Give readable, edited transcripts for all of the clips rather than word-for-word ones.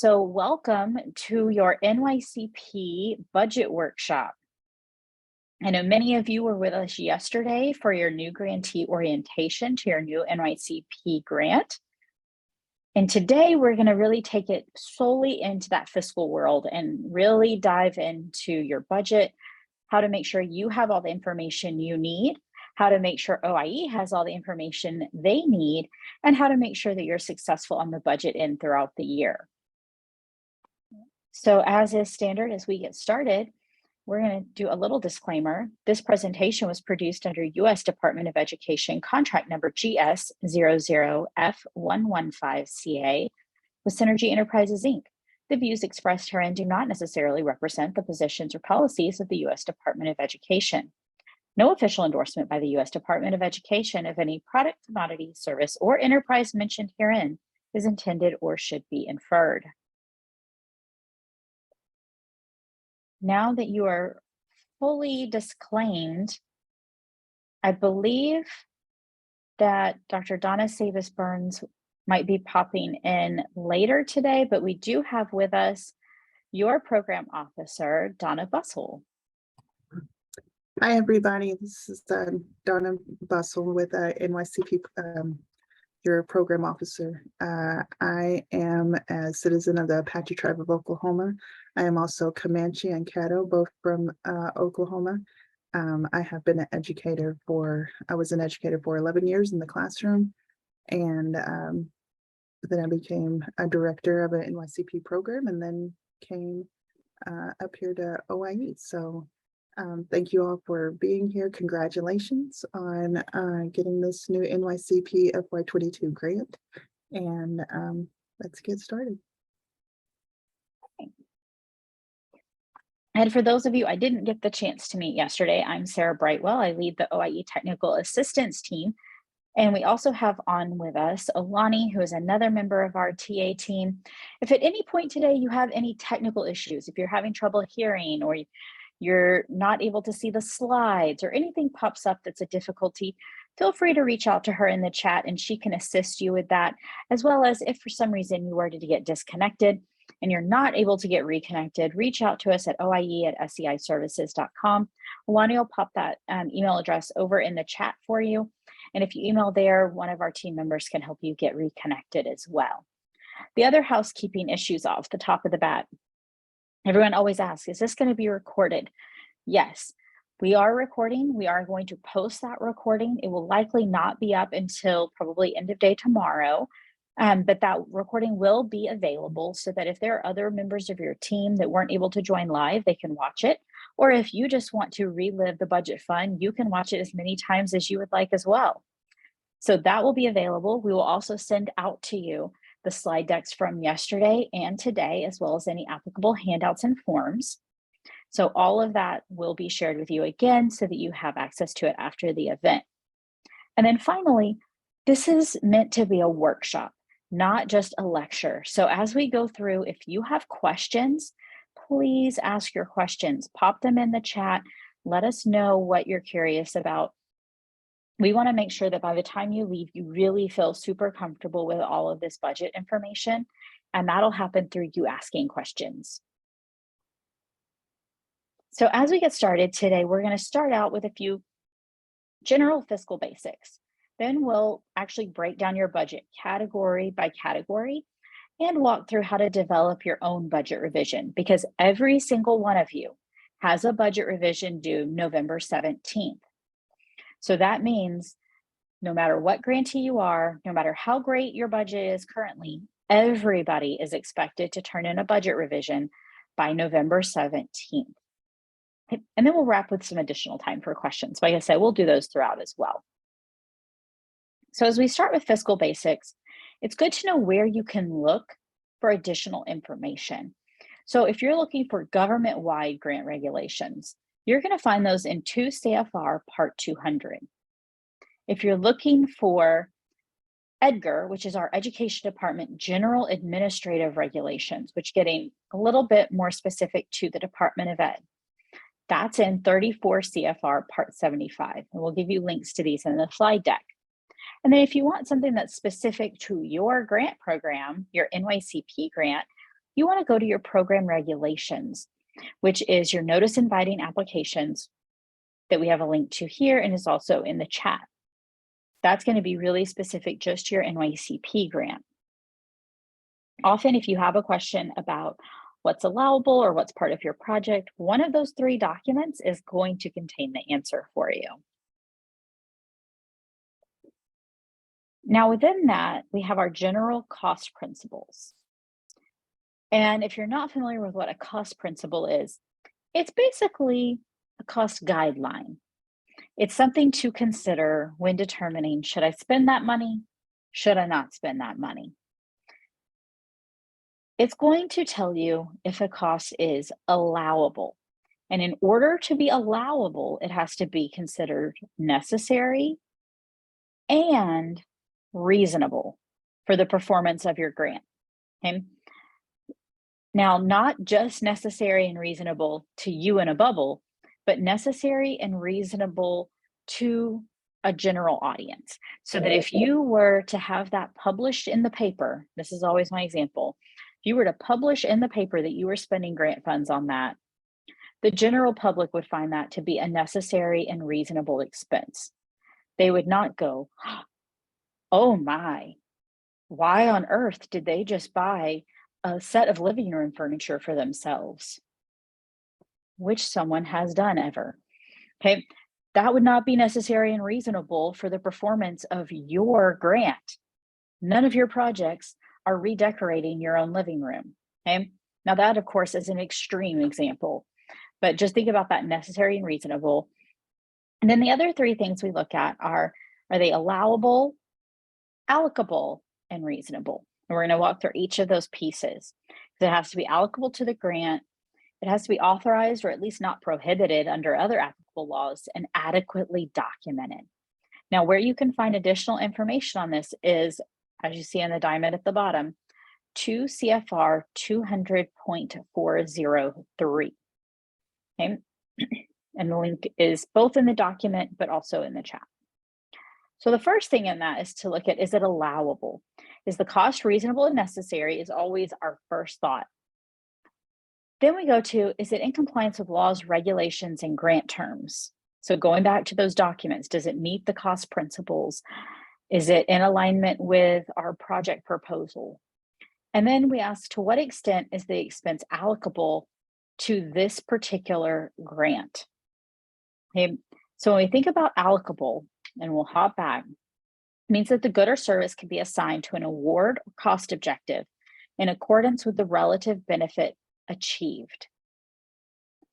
So welcome to your NYCP budget workshop. I know many of you were with us yesterday for your new grantee orientation to your new NYCP grant. And today we're going to really take it solely into that fiscal world and really dive into your budget, how to make sure you have all the information you need, how to make sure OIE has all the information they need, and how to make sure that you're successful on the budget end throughout the year. So as is standard, as we get started, we're going to do a little disclaimer. This presentation was produced under U.S. Department of Education contract number GS00F115CA with Synergy Enterprises, Inc. The views expressed herein do not necessarily represent the positions or policies of the U.S. Department of Education. No official endorsement by the U.S. Department of Education of any product, commodity, service, or enterprise mentioned herein is intended or should be inferred. Now that you are fully disclaimed, I believe that Dr. Donna Savis-Burns might be popping in later today, but we do have with us your program officer, Donna Bussell. Hi, everybody. This is Donna Bussell with NYCP, your program officer. I am a citizen of the Apache Tribe of Oklahoma. I am also Comanche and Caddo, both from Oklahoma. I have been an educator I was an educator for 11 years in the classroom. And then I became a director of an NYCP program and then came up here to OIE. So thank you all for being here. Congratulations on getting this new NYCP FY22 grant. And let's get started. And for those of you I didn't get the chance to meet yesterday, I'm Sarah Brightwell. I lead the OIE Technical Assistance team. And we also have on with us Alani, who is another member of our TA team. If at any point today you have any technical issues, if you're having trouble hearing or you're not able to see the slides or anything pops up that's a difficulty, feel free to reach out to her in the chat and she can assist you with that, as well as if for some reason you were to get disconnected and you're not able to get reconnected, reach out to us at oie@seiservices.com. Alani will pop that email address over in the chat for you. And if you email there, one of our team members can help you get reconnected as well. The other housekeeping issues off the top of the bat. Everyone always asks, is this going to be recorded? Yes, we are recording. We are going to post that recording. It will likely not be up until probably end of day tomorrow, but that recording will be available so that if there are other members of your team that weren't able to join live, they can watch it. Or if you just want to relive the budget fun, you can watch it as many times as you would like as well. So that will be available. We will also send out to you the slide decks from yesterday and today, as well as any applicable handouts and forms. So all of that will be shared with you again so that you have access to it after the event. And then finally, this is meant to be a workshop, not just a lecture. So as we go through, if you have questions, please ask your questions, pop them in the chat, let us know what you're curious about. We want to make sure that by the time you leave, you really feel super comfortable with all of this budget information, and that'll happen through you asking questions. So as we get started today, we're going to start out with a few general fiscal basics. Then we'll actually break down your budget category by category and walk through how to develop your own budget revision, because every single one of you has a budget revision due November 17th. So that means no matter what grantee you are, no matter how great your budget is currently, everybody is expected to turn in a budget revision by November 17th. And then we'll wrap with some additional time for questions. Like I said, we'll do those throughout as well. So as we start with fiscal basics, it's good to know where you can look for additional information. So if you're looking for government-wide grant regulations, you're going to find those in 2 CFR Part 200. If you're looking for EDGAR, which is our Education Department General Administrative Regulations, which getting a little bit more specific to the Department of Ed, that's in 34 CFR Part 75. And we'll give you links to these in the slide deck. And then if you want something that's specific to your grant program, your NYCP grant, you want to go to your program regulations, which is your notice inviting applications that we have a link to here and is also in the chat. That's going to be really specific just to your NYCP grant. Often, if you have a question about what's allowable or what's part of your project, one of those 3 documents is going to contain the answer for you. Now, within that, we have our general cost principles. And if you're not familiar with what a cost principle is, it's basically a cost guideline. It's something to consider when determining, should I spend that money? Should I not spend that money? It's going to tell you if a cost is allowable. And in order to be allowable, it has to be considered necessary and reasonable for the performance of your grant. Okay. Now, not just necessary and reasonable to you in a bubble, but necessary and reasonable to a general audience. So that if you were to have that published in the paper, this is always my example, if you were to publish in the paper that you were spending grant funds on that, the general public would find that to be a necessary and reasonable expense. They would not go, oh my, why on earth did they just buy a set of living room furniture for themselves? Which someone has done ever. Okay, that would not be necessary and reasonable for the performance of your grant. None of your projects are redecorating your own living room. Okay, now that of course is an extreme example, but just think about that necessary and reasonable. And then the other 3 things we look at are they allowable, allocable, and reasonable? And we're going to walk through each of those pieces. It has to be allocable to the grant. It has to be authorized or at least not prohibited under other applicable laws and adequately documented. Now, where you can find additional information on this is, as you see in the diamond at the bottom, 2 CFR 200.403. Okay, and the link is both in the document, but also in the chat. So the first thing in that is to look at, is it allowable? Is the cost reasonable and necessary is always our first thought. Then we go to, is it in compliance with laws, regulations, and grant terms? So going back to those documents, does it meet the cost principles? Is it in alignment with our project proposal? And then we ask, to what extent is the expense allocable to this particular grant? Okay, so when we think about allocable, and we'll hop back, it means that the good or service can be assigned to an award or cost objective in accordance with the relative benefit achieved.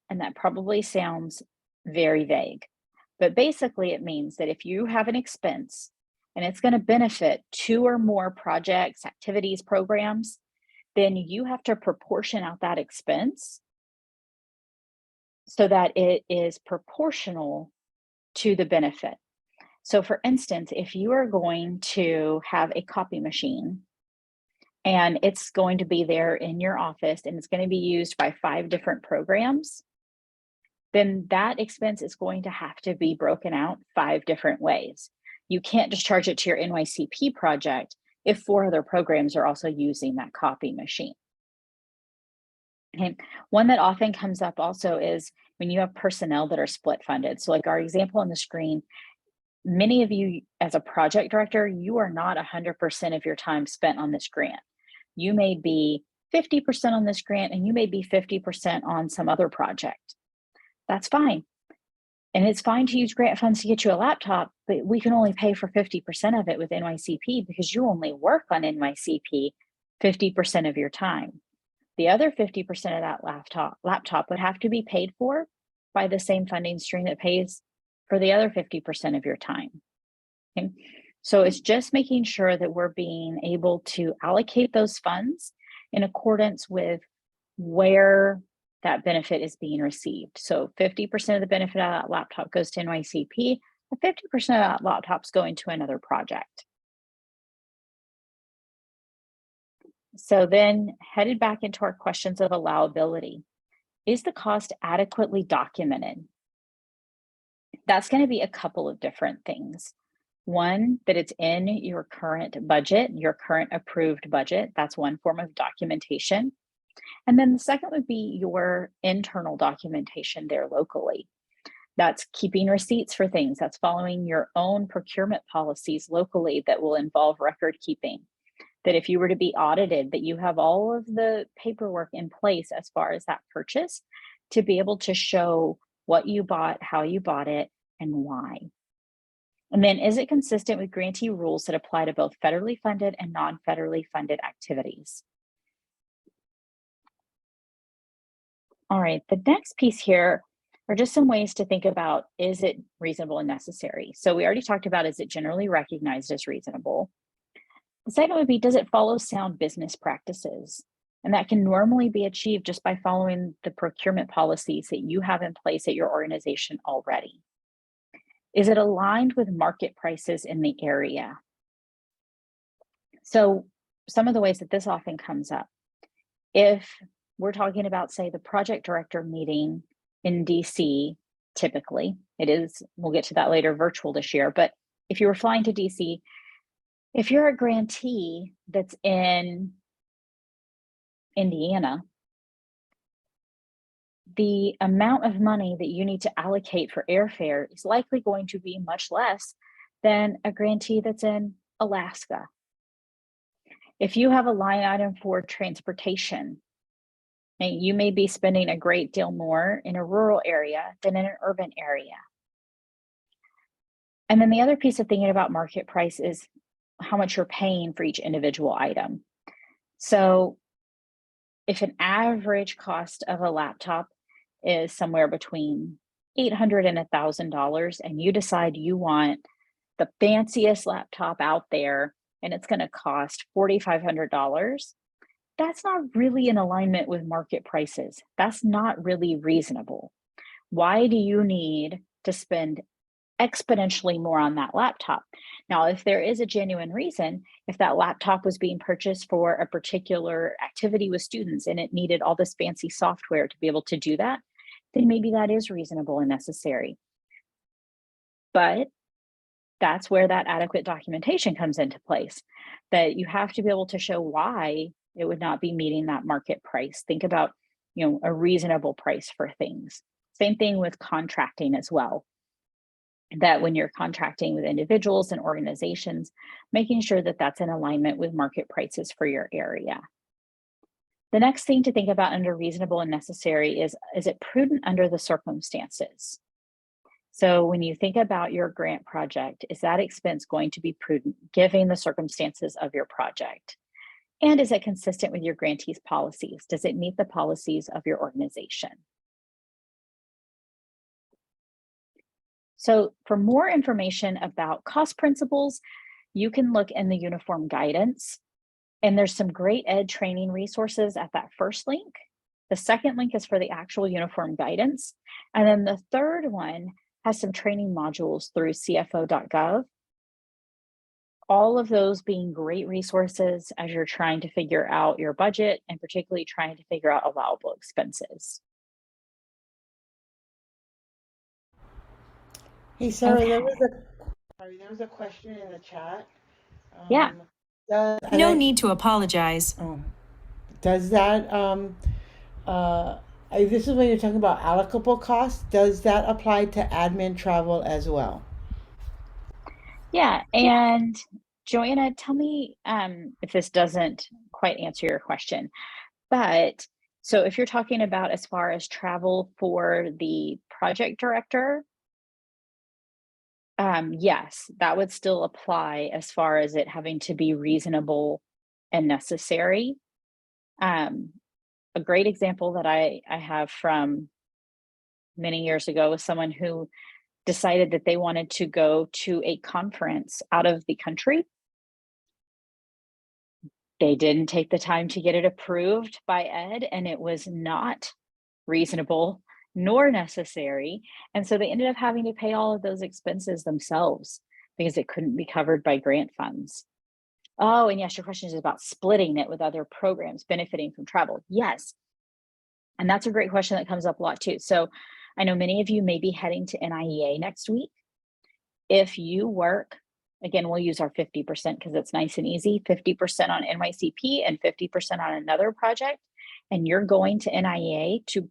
And that probably sounds very vague, but basically it means that if you have an expense and it's going to benefit 2 or more projects, activities, programs, then you have to proportion out that expense so that it is proportional to the benefit. So for instance, if you are going to have a copy machine and it's going to be there in your office and it's going to be used by 5 different programs, then that expense is going to have to be broken out 5 different ways. You can't just charge it to your NYCP project if 4 other programs are also using that copy machine. Okay. One that often comes up also is when you have personnel that are split funded. So like our example on the screen, many of you as a project director, you are not 100% of your time spent on this grant. You may be 50% on this grant and you may be 50% on some other project. That's fine. And it's fine to use grant funds to get you a laptop, but we can only pay for 50% of it with NYCP because you only work on NYCP 50% of your time. The other 50% of that laptop would have to be paid for by the same funding stream that pays for the other 50% of your time. Okay? So it's just making sure that we're being able to allocate those funds in accordance with where that benefit is being received. So 50% of the benefit of that laptop goes to NYCP, and 50% of that laptop's going to another project. So then headed back into our questions of allowability. Is the cost adequately documented? That's going to be a couple of different things. One, that it's in your current budget, your current approved budget. That's one form of documentation. And then the second would be your internal documentation there locally. That's keeping receipts for things. That's following your own procurement policies locally that will involve record keeping. That if you were to be audited, that you have all of the paperwork in place as far as that purchase to be able to show what you bought, how you bought it, and why. And then, is it consistent with grantee rules that apply to both federally funded and non-federally funded activities? All right, the next piece here are just some ways to think about, is it reasonable and necessary? So we already talked about, is it generally recognized as reasonable? The second would be, does it follow sound business practices? And that can normally be achieved just by following the procurement policies that you have in place at your organization already. Is it aligned with market prices in the area? So some of the ways that this often comes up, if we're talking about, say, the project director meeting in DC, typically, it is, we'll get to that later, virtual this year, but if you were flying to DC, if you're a grantee that's in Indiana, the amount of money that you need to allocate for airfare is likely going to be much less than a grantee that's in Alaska. If you have a line item for transportation, you may be spending a great deal more in a rural area than in an urban area. And then the other piece of thinking about market price is how much you're paying for each individual item. So if an average cost of a laptop is somewhere between $800 and $1,000, and you decide you want the fanciest laptop out there and it's going to cost $4,500, that's not really in alignment with market prices. That's not really reasonable. Why do you need to spend exponentially more on that laptop? Now, if there is a genuine reason, if that laptop was being purchased for a particular activity with students and it needed all this fancy software to be able to do that, then maybe that is reasonable and necessary. But that's where that adequate documentation comes into place, that you have to be able to show why it would not be meeting that market price. Think about, a reasonable price for things. Same thing with contracting as well, that when you're contracting with individuals and organizations, making sure that that's in alignment with market prices for your area. The next thing to think about under reasonable and necessary is it prudent under the circumstances? So when you think about your grant project, is that expense going to be prudent given the circumstances of your project? And is it consistent with your grantee's policies? Does it meet the policies of your organization? So for more information about cost principles, you can look in the uniform guidance, and there's some great ed training resources at that first link. The second link is for the actual uniform guidance. And then the third one has some training modules through cfo.gov. All of those being great resources as you're trying to figure out your budget and particularly trying to figure out allowable expenses. Hey, Sarah, Okay. there was a question in the chat. Yeah. No need to apologize. Does that this is when you're talking about allocable costs, does that apply to admin travel as well? Yeah, and Joanna, tell me if this doesn't quite answer your question, but so if you're talking about as far as travel for the project director, yes, that would still apply as far as it having to be reasonable and necessary. A great example that I have from many years ago was someone who decided that they wanted to go to a conference out of the country. They didn't take the time to get it approved by Ed, and it was not reasonable nor necessary. And so they ended up having to pay all of those expenses themselves because it couldn't be covered by grant funds. Oh, and yes, your question is about splitting it with other programs benefiting from travel. Yes. And that's a great question that comes up a lot too. So I know many of you may be heading to NIEA next week. If you work, again, we'll use our 50% because it's nice and easy, 50% on NYCP and 50% on another project. and you're going to NIA to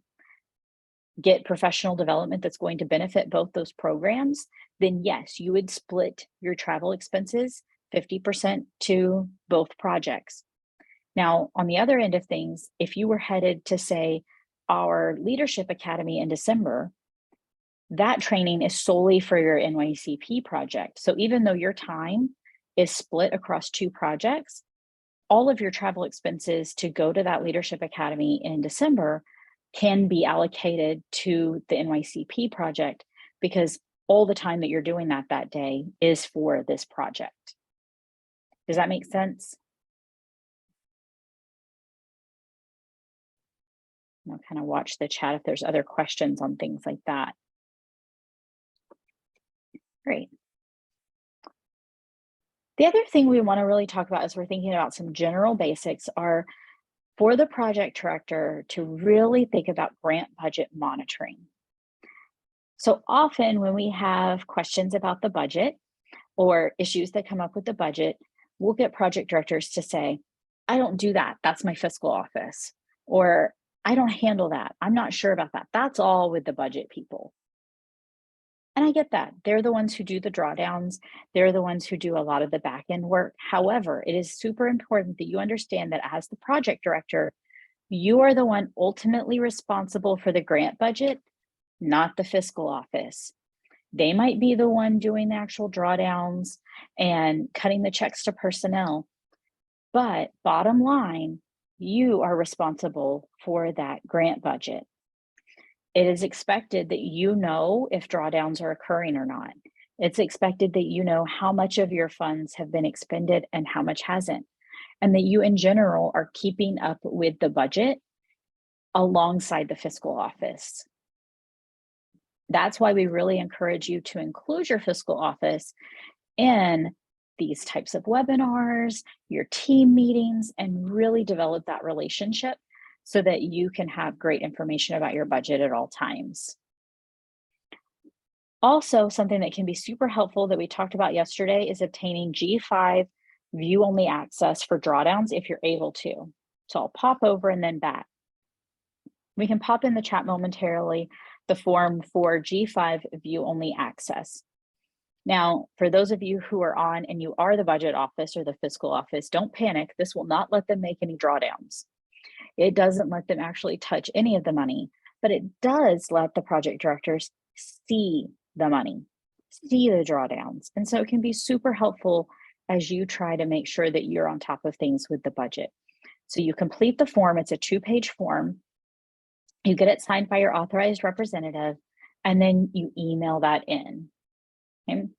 get professional development that's going to benefit both those programs, then yes, you would split your travel expenses 50% to both projects. Now, on the other end of things, if you were headed to, say, our Leadership Academy in December, that training is solely for your NYCP project. So even though your time is split across 2 projects, all of your travel expenses to go to that Leadership Academy in December can be allocated to the NYCP project, because all the time that you're doing that day is for this project. Does that make sense? I'll kind of watch the chat if there's other questions on things like that. Great. The other thing we want to really talk about as we're thinking about some general basics are for the project director to really think about grant budget monitoring. So often when we have questions about the budget or issues that come up with the budget, we'll get project directors to say, I don't do that, that's my fiscal office. Or I don't handle that, I'm not sure about that, that's all with the budget people. And I get that. They're the ones who do the drawdowns. They're the ones who do a lot of the back end work. However, it is super important that you understand that as the project director, you are the one ultimately responsible for the grant budget, not the fiscal office. They might be the one doing the actual drawdowns and cutting the checks to personnel. But bottom line, you are responsible for that grant budget. It is expected that you know if drawdowns are occurring or not. It's expected that you know how much of your funds have been expended and how much hasn't, and that you in general are keeping up with the budget alongside the fiscal office. That's why we really encourage you to include your fiscal office in these types of webinars, your team meetings, and really develop that relationship so that you can have great information about your budget at all times. Also, something that can be super helpful that we talked about yesterday is obtaining G5 view-only access for drawdowns if you're able to. So I'll pop over and then back. We can pop in the chat momentarily the form for G5 view-only access. Now, for those of you who are on and you are the budget office or the fiscal office, don't panic. This will not let them make any drawdowns. It doesn't let them actually touch any of the money, but it does let the project directors see the money, see the drawdowns. And so it can be super helpful as you try to make sure that you're on top of things with the budget. So you complete the form, it's a 2-page form. You get it signed by your authorized representative, and then you email that in. Okay?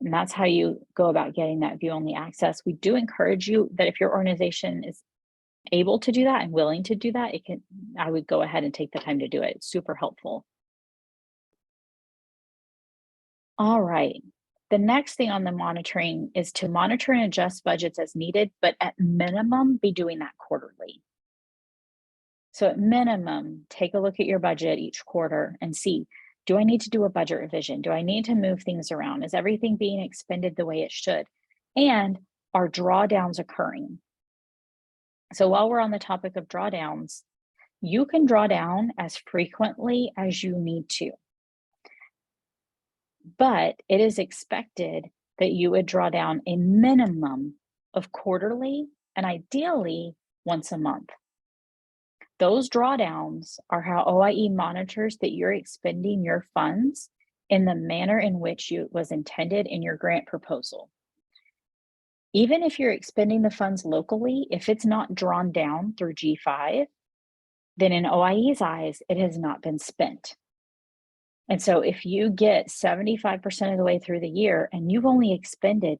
And that's how you go about getting that view-only access. We do encourage you that if your organization is able to do that and willing to do that, I would go ahead and take the time to do it. It's super helpful. All right. The next thing on the monitoring is to monitor and adjust budgets as needed, but at minimum, be doing that quarterly. So at minimum, take a look at your budget each quarter and see, do I need to do a budget revision? Do I need to move things around? Is everything being expended the way it should? And are drawdowns occurring? So while we're on the topic of drawdowns, you can draw down as frequently as you need to. But it is expected that you would draw down a minimum of quarterly and ideally once a month. Those drawdowns are how OIE monitors that you're expending your funds in the manner in which it was intended in your grant proposal. Even if you're expending the funds locally, if it's not drawn down through G5, then in OIE's eyes, it has not been spent. And so if you get 75% of the way through the year and you've only expended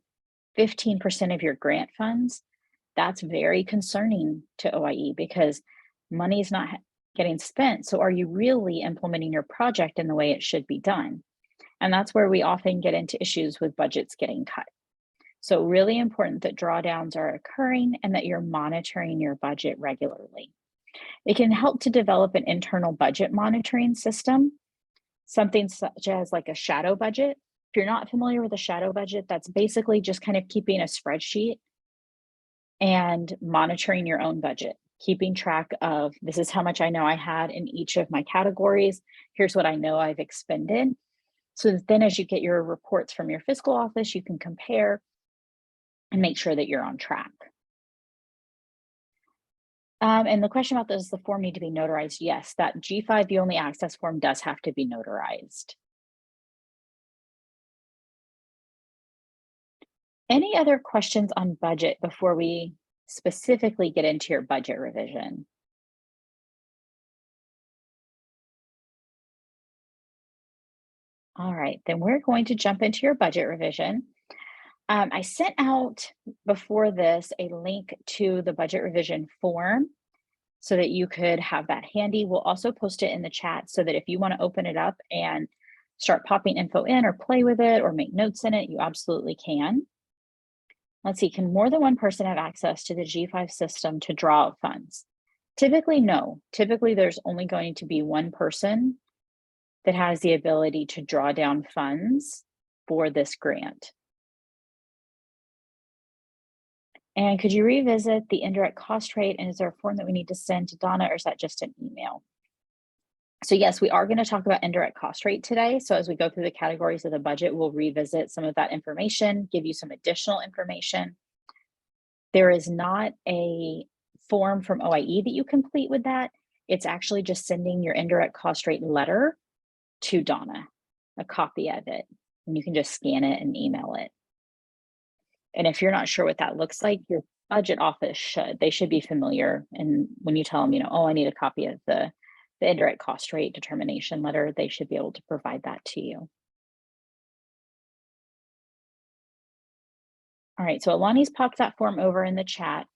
15% of your grant funds, that's very concerning to OIE because money is not getting spent. So are you really implementing your project in the way it should be done? And that's where we often get into issues with budgets getting cut. So really important that drawdowns are occurring and that you're monitoring your budget regularly. It can help to develop an internal budget monitoring system, something such as like a shadow budget. If you're not familiar with a shadow budget, that's basically just kind of keeping a spreadsheet and monitoring your own budget. keeping track of, this is how much I know I had in each of my categories. Here's what I know I've expended. So that then as you get your reports from your fiscal office, you can compare and make sure that you're on track. And the question about does the form need to be notarized? Yes, that G5 view only access form does have to be notarized. Any other questions on budget before we specifically get into your budget revision? All right, then we're going to jump into your budget revision. I sent out before this a link to the budget revision form so that you could have that handy. We'll also post it in the chat so that if you want to open it up and start popping info in or play with it or make notes in it, you absolutely can. Let's see, can more than one person have access to the G5 system to draw out funds? Typically, no. Typically, there's only going to be one person that has the ability to draw down funds for this grant. And could you revisit the indirect cost rate? And is there a form that we need to send to Donna, or is that just an email? So yes, we are going to talk about indirect cost rate today. So as we go through the categories of the budget, we'll revisit some of that information, give you some additional information. There is not a form from OIE that you complete with that. It's actually just sending your indirect cost rate letter to Donna, a copy of it, and you can just scan it and email it. And if you're not sure what that looks like, your budget office they should be familiar. And when you tell them, oh, I need a copy of the indirect cost rate determination letter, they should be able to provide that to you. All right, so Alani's popped that form over in the chat,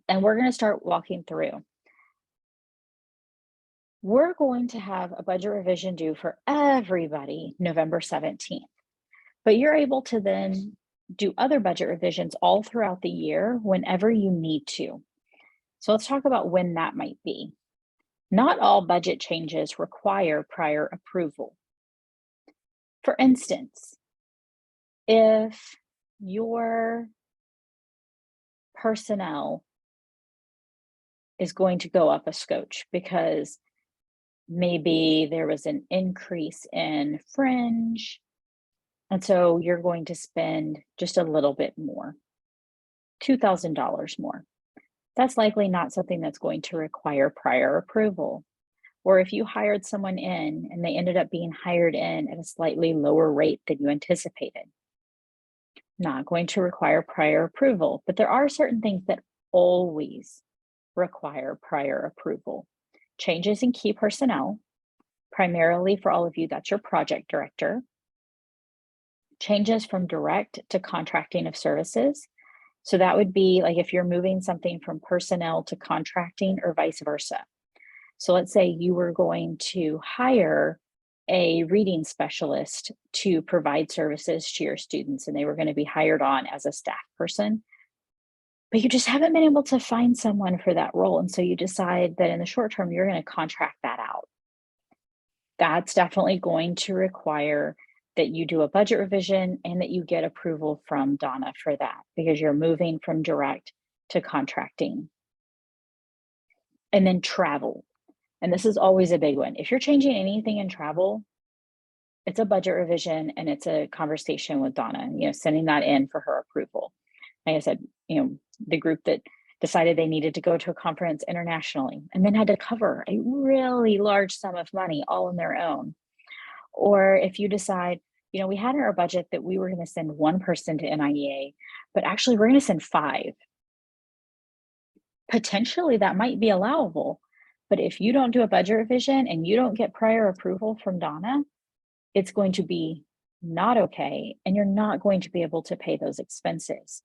and we're going to start walking through. We're going to have a budget revision due for everybody November 17th, but you're able to then do other budget revisions all throughout the year whenever you need to. So let's talk about when that might be. Not all budget changes require prior approval. For instance, if your personnel is going to go up a scotch because maybe there was an increase in Fringe, and so you're going to spend just a little bit more, $2,000 more. That's likely not something that's going to require prior approval. Or if you hired someone in and they ended up being hired in at a slightly lower rate than you anticipated, not going to require prior approval. But there are certain things that always require prior approval. Changes in key personnel, primarily for all of you, that's your project director. Changes from direct to contracting of services. So that would be like if you're moving something from personnel to contracting or vice versa. So let's say you were going to hire a reading specialist to provide services to your students, and they were going to be hired on as a staff person, but you just haven't been able to find someone for that role. And so you decide that in the short term, you're going to contract that out. That's definitely going to require that you do a budget revision and that you get approval from Donna for that, because you're moving from direct to contracting. And then travel. And this is always a big one. If you're changing anything in travel, it's a budget revision and it's a conversation with Donna, sending that in for her approval. Like I said, the group that decided they needed to go to a conference internationally and then had to cover a really large sum of money all on their own. Or if you decide, we had in our budget that we were going to send one person to NIEA, but actually we're going to send 5. Potentially that might be allowable. But if you don't do a budget revision and you don't get prior approval from Donna, it's going to be not okay, and you're not going to be able to pay those expenses.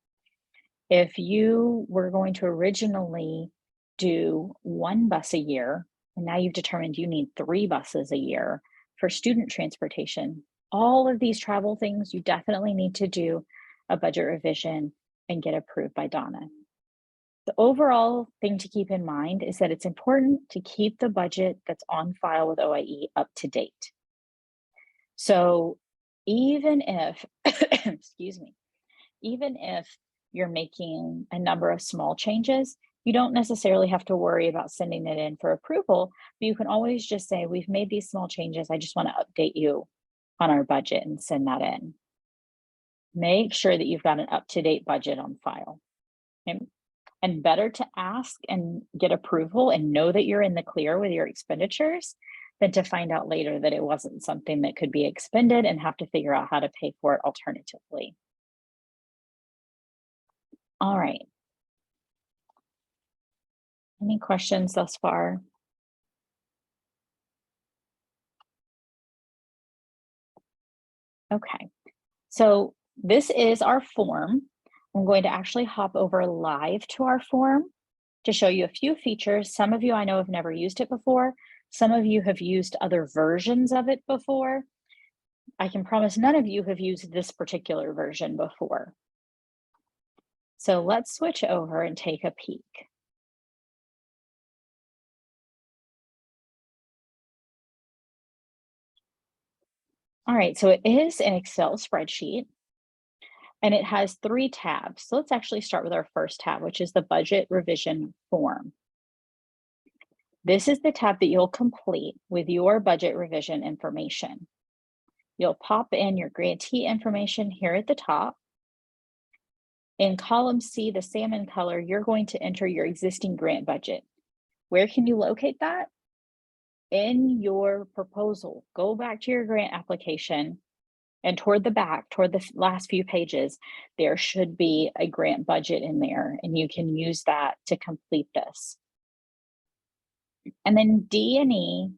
If you were going to originally do 1 bus a year, and now you've determined you need 3 buses a year for student transportation, all of these travel things, you definitely need to do a budget revision and get approved by Donna. The overall thing to keep in mind is that it's important to keep the budget that's on file with OIE up to date. So even if, excuse me, even if you're making a number of small changes, You don't necessarily have to worry about sending it in for approval, but you can always just say, we've made these small changes. I just want to update you on our budget and send that in. Make sure that you've got an up-to-date budget on file. Okay? And better to ask and get approval and know that you're in the clear with your expenditures than to find out later that it wasn't something that could be expended and have to figure out how to pay for it alternatively. All right. Any questions thus far? Okay, so this is our form. I'm going to actually hop over live to our form to show you a few features. Some of you I know have never used it before. Some of you have used other versions of it before. I can promise none of you have used this particular version before. So let's switch over and take a peek. All right, so it is an Excel spreadsheet and it has 3 tabs. So let's actually start with our first tab, which is the budget revision form. This is the tab that you'll complete with your budget revision information. You'll pop in your grantee information here at the top. In column C, the salmon color, you're going to enter your existing grant budget. Where can you locate that? In your proposal. Go back to your grant application and toward the back, toward the last few pages, there should be a grant budget in there and you can use that to complete this. And then D and E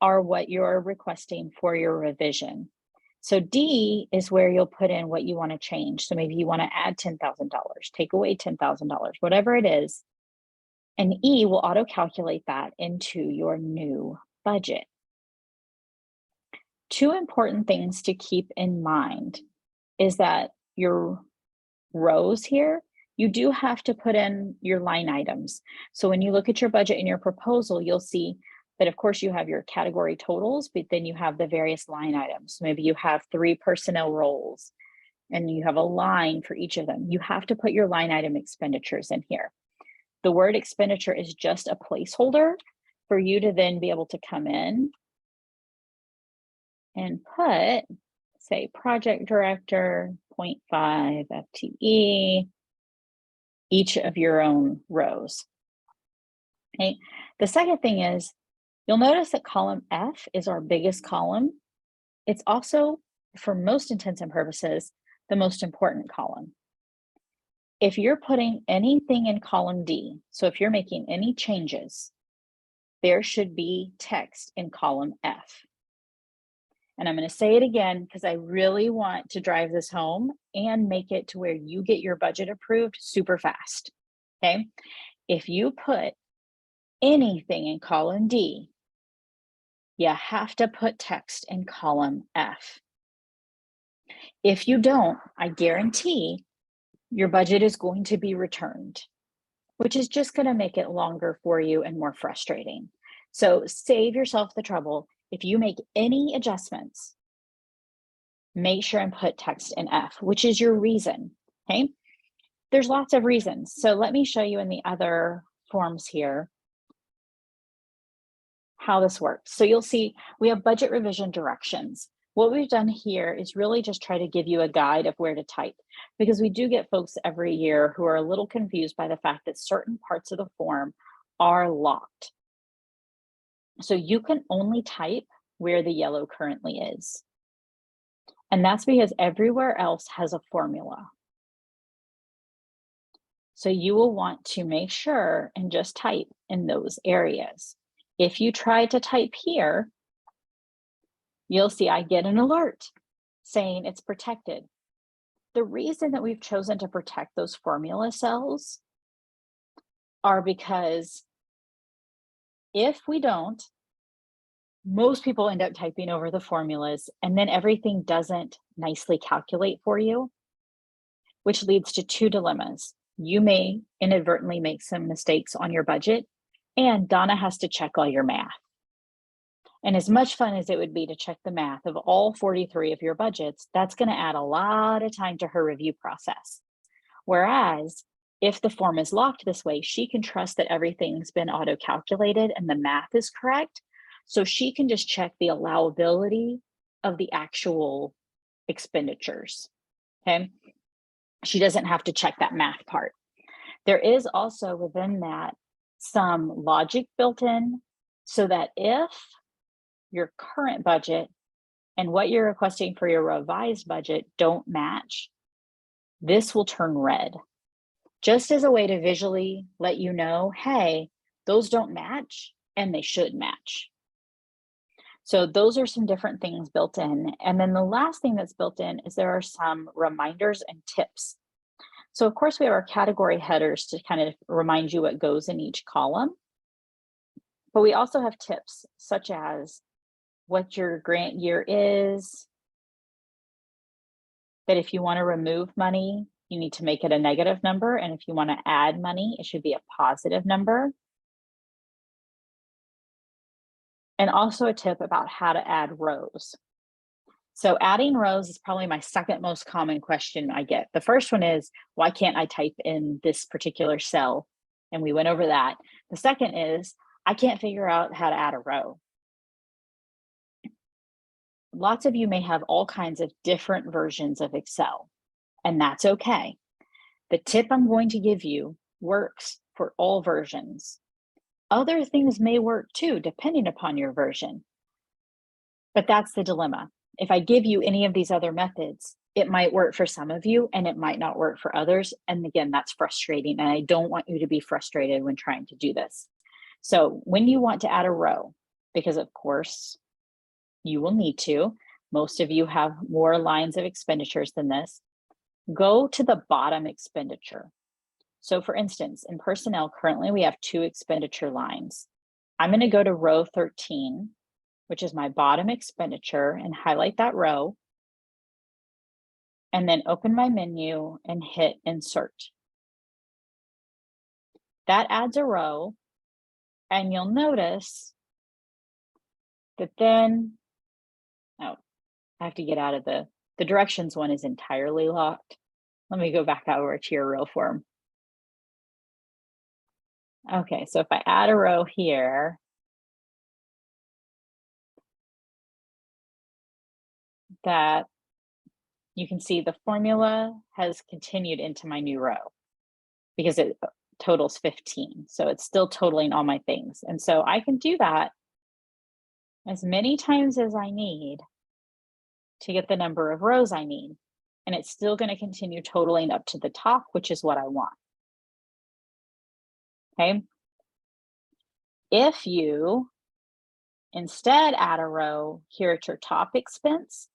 are what you're requesting for your revision. So D is where you'll put in what you want to change. So maybe you want to add $10,000, take away $10,000, whatever it is. And E will auto calculate that into your new budget. 2 important things to keep in mind is that your rows here, you do have to put in your line items. So when you look at your budget in your proposal, you'll see that of course you have your category totals, but then you have the various line items. So maybe you have 3 personnel roles and you have a line for each of them. You have to put your line item expenditures in here. The word expenditure is just a placeholder for you to then be able to come in and put, say, project director, 0.5 FTE, each of your own rows. Okay. The second thing is, you'll notice that column F is our biggest column. It's also, for most intents and purposes, the most important column. If you're putting anything in column D, so if you're making any changes, there should be text in column F. And I'm going to say it again because I really want to drive this home and make it to where you get your budget approved super fast. Okay. If you put anything in column D, you have to put text in column F. If you don't, I guarantee your budget is going to be returned, which is just going to make it longer for you and more frustrating. So save yourself the trouble. If you make any adjustments, make sure and put text in F, which is your reason, okay? There's lots of reasons. So let me show you in the other forms here how this works. So you'll see we have budget revision directions. What we've done here is really just try to give you a guide of where to type, because we do get folks every year who are a little confused by the fact that certain parts of the form are locked. So you can only type where the yellow currently is. And that's because everywhere else has a formula. So you will want to make sure and just type in those areas. If you try to type here, you'll see I get an alert saying it's protected. The reason that we've chosen to protect those formula cells are because if we don't, most people end up typing over the formulas and then everything doesn't nicely calculate for you, which leads to 2 dilemmas. You may inadvertently make some mistakes on your budget, and Donna has to check all your math. And as much fun as it would be to check the math of all 43 of your budgets, that's going to add a lot of time to her review process. Whereas If the form is locked this way, she can trust that everything's been auto-calculated and the math is correct. So she can just check the allowability of the actual expenditures, okay? She doesn't have to check that math part. There is also within that some logic built in so that if your current budget and what you're requesting for your revised budget don't match, this will turn red. Just as a way to visually let you know, hey, those don't match and they should match. So those are some different things built in. And then the last thing that's built in is there are some reminders and tips. So of course we have our category headers to kind of remind you what goes in each column. But we also have tips such as what your grant year is, that if you want to remove money, you need to make it a negative number. And if you want to add money, it should be a positive number. And also a tip about how to add rows. So adding rows is probably my second most common question I get. The first one is, why can't I type in this particular cell? And we went over that. The second is, I can't figure out how to add a row. Lots of you may have all kinds of different versions of Excel, and that's okay. The tip I'm going to give you works for all versions. Other things may work too, depending upon your version. But that's the dilemma. If I give you any of these other methods, it might work for some of you and it might not work for others. And again, that's frustrating. And I don't want you to be frustrated when trying to do this. So when you want to add a row, because of course you will need to, most of you have more lines of expenditures than this, go to the bottom expenditure. So for instance, in personnel, currently we have 2 expenditure lines. I'm going to go to row 13, which is my bottom expenditure, and highlight that row. And then open my menu and hit insert. That adds a row, and you'll notice that then, oh, I have to get out of the directions one is entirely locked. Let me go back over to your row form. Okay, so if I add a row here, that you can see the formula has continued into my new row because it totals 15. So it's still totaling all my things. And so I can do that as many times as I need to get the number of rows I need. And it's still going to continue totaling up to the top, which is what I want. Okay. If you instead add a row here at your top expense,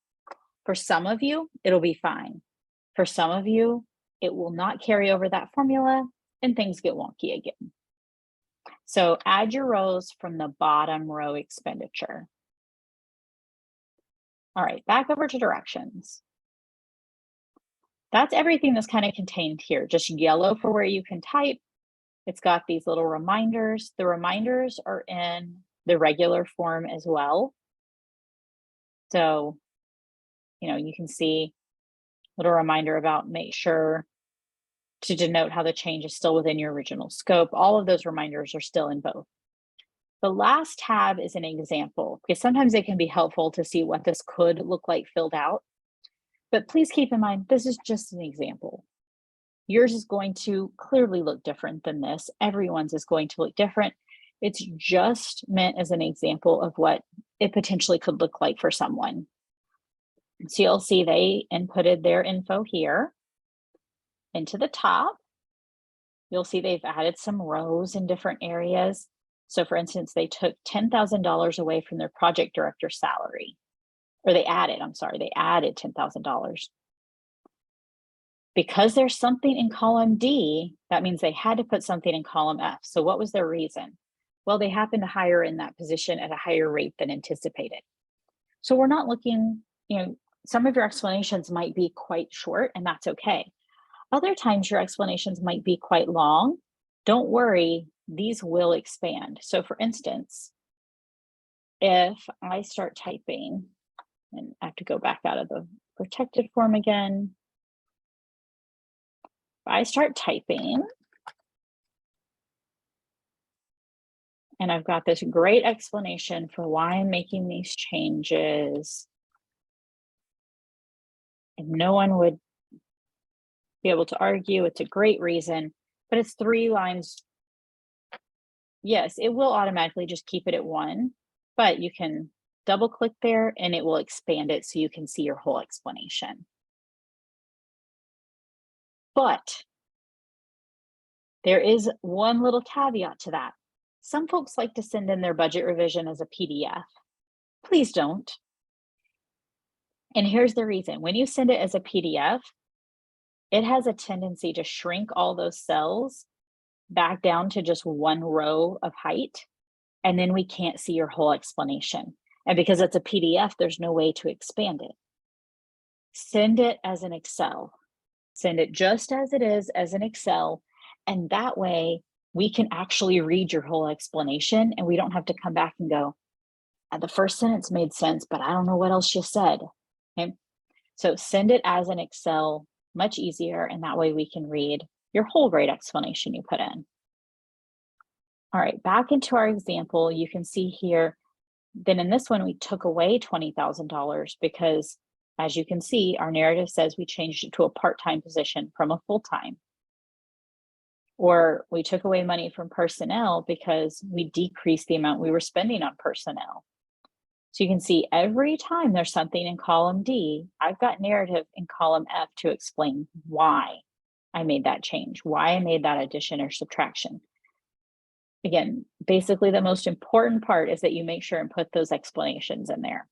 for some of you, it'll be fine. For some of you, it will not carry over that formula and things get wonky again. So add your rows from the bottom row expenditure. All right, back over to directions. That's everything that's kind of contained here. Just yellow for where you can type. It's got these little reminders. The reminders are in the regular form as well. So, you know, you can see a little reminder about make sure to denote how the change is still within your original scope. All of those reminders are still in both. The last tab is an example, because sometimes it can be helpful to see what this could look like filled out. But please keep in mind, this is just an example. Yours is going to clearly look different than this. Everyone's is going to look different. It's just meant as an example of what it potentially could look like for someone. So you'll see they inputted their info here into the top. You'll see they've added some rows in different areas. So for instance, they took $10,000 away from their project director salary, or they added $10,000. Because there's something in column D, that means they had to put something in column F. So what was their reason? Well, they happened to hire in that position at a higher rate than anticipated. So we're not looking, you know, some of your explanations might be quite short, and that's okay. Other times your explanations might be quite long. Don't worry, these will expand. So for instance, if I start typing, and I have to go back out of the protected form again. I start typing, and I've got this great explanation for why I'm making these changes, and no one would be able to argue. It's a great reason, but it's 3 lines. Yes, it will automatically just keep it at 1, but you can double click there and it will expand it so you can see your whole explanation. But there is one little caveat to that. Some folks like to send in their budget revision as a PDF. Please don't. And here's the reason. When you send it as a PDF, it has a tendency to shrink all those cells back down to just 1 row of height, and then we can't see your whole explanation. And because it's a PDF, there's no way to expand it. Send it as an Excel. Send it just as it is as an Excel, and that way we can actually read your whole explanation and we don't have to come back and go, the first sentence made sense, but I don't know what else you said. Okay, so send it as an Excel, much easier, and that way we can read your whole great explanation you put in. All right, back into our example, you can see here, then in this one, we took away $20,000 because, as you can see, our narrative says we changed it to a part-time position from a full-time. Or we took away money from personnel because we decreased the amount we were spending on personnel. So you can see every time there's something in column D, I've got narrative in column F to explain why I made that change, why I made that addition or subtraction. Again, basically the most important part is that you make sure and put those explanations in there.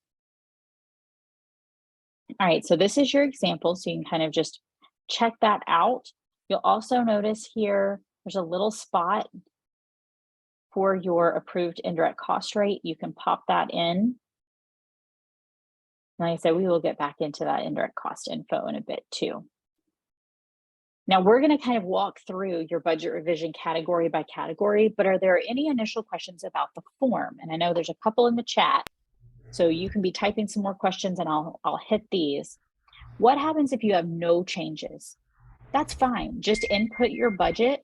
All right, so this is your example, so you can kind of just check that out. You'll also notice here, there's a little spot for your approved indirect cost rate. You can pop that in. Like I said, we will get back into that indirect cost info in a bit too. Now we're going to kind of walk through your budget revision category by category, but are there any initial questions about the form? And I know there's a couple in the chat, so you can be typing some more questions and I'll hit these. What happens if you have no changes? That's fine. Just input your budget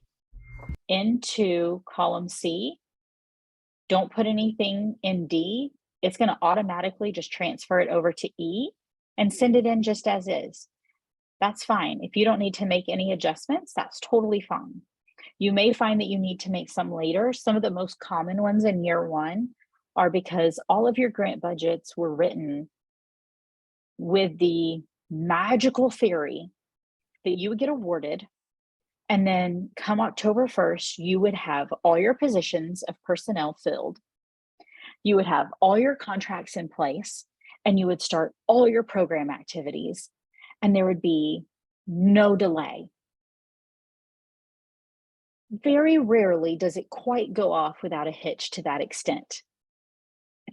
into column C. Don't put anything in D. It's going to automatically just transfer it over to E and send it in just as is. That's fine. If you don't need to make any adjustments, that's totally fine. You may find that you need to make some later. Some of the most common ones in year 1 are because all of your grant budgets were written with the magical theory that you would get awarded, and then come October 1st, you would have all your positions of personnel filled. You would have all your contracts in place, and you would start all your program activities, and there would be no delay. Very rarely does it quite go off without a hitch to that extent.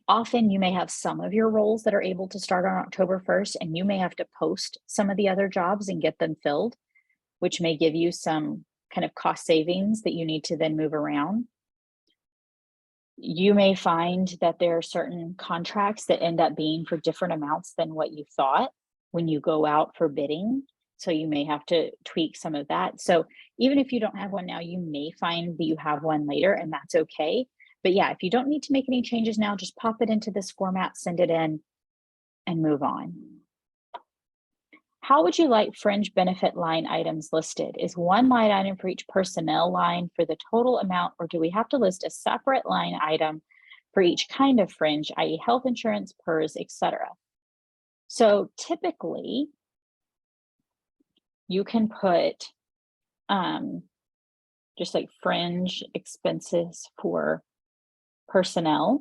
Often you may have some of your roles that are able to start on October 1st, and you may have to post some of the other jobs and get them filled, which may give you some kind of cost savings that you need to then move around. You may find that there are certain contracts that end up being for different amounts than what you thought when you go out for bidding. So you may have to tweak some of that. So even if you don't have one now, you may find that you have one later, and that's okay. But yeah, if you don't need to make any changes now, just pop it into this format, send it in, and move on. How would you like fringe benefit line items listed? Is one line item for each personnel line for the total amount, or do we have to list a separate line item for each kind of fringe, i.e. health insurance, PERS, etc.? So typically, you can put just like fringe expenses for personnel.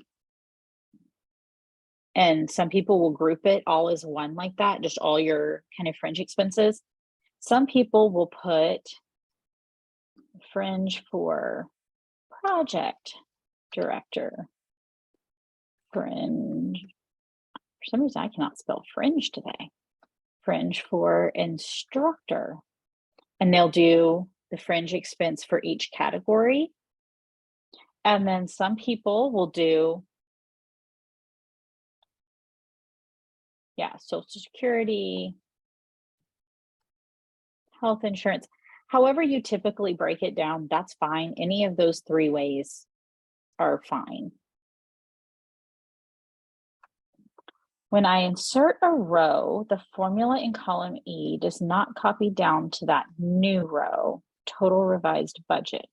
And some people will group it all as one like that, just all your kind of fringe expenses. Some people will put fringe for project director, fringe, for some reason I cannot spell fringe today, fringe for instructor, and they'll do the fringe expense for each category. And then some people will do, Social Security, health insurance. However you typically break it down, that's fine. Any of those three ways are fine. When I insert a row, the formula in column E does not copy down to that new row, total revised budget.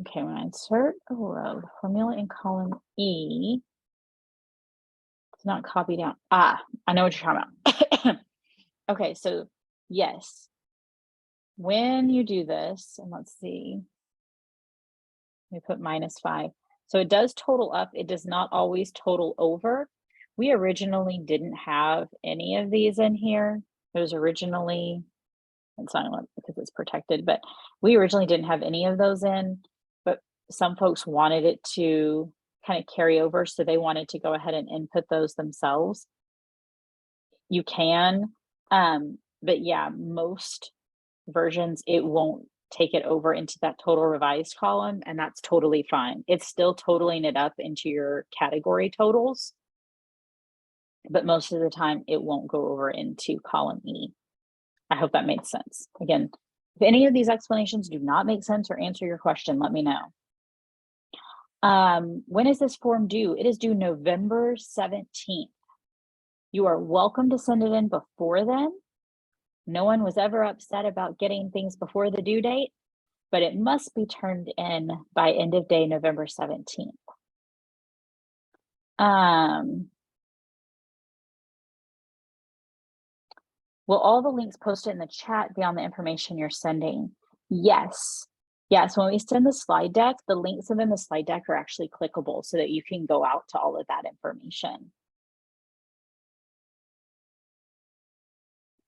Okay, when I insert a row, the formula in column E does not copy down. I know what you're talking about. Okay, so yes, when you do this, and let's see, we put -5. So it does total up. It does not always total over. We originally didn't have any of these in here. It was originally, it's not because it's protected, but we originally didn't have any of those in, but some folks wanted it to kind of carry over. So they wanted to go ahead and input those themselves. You can, but yeah, most versions, it won't take it over into that total revised column, and that's totally fine. It's still totaling it up into your category totals, but most of the time it won't go over into column E. I hope that made sense. Again, if any of these explanations do not make sense or answer your question, let me know. When is this form due? It is due November 17th. You are welcome to send it in before then. No one was ever upset about getting things before the due date, but it must be turned in by end of day November 17th. Will all the links posted in the chat be on the information you're sending? Yes. Yes, when we send the slide deck, the links within the slide deck are actually clickable so that you can go out to all of that information.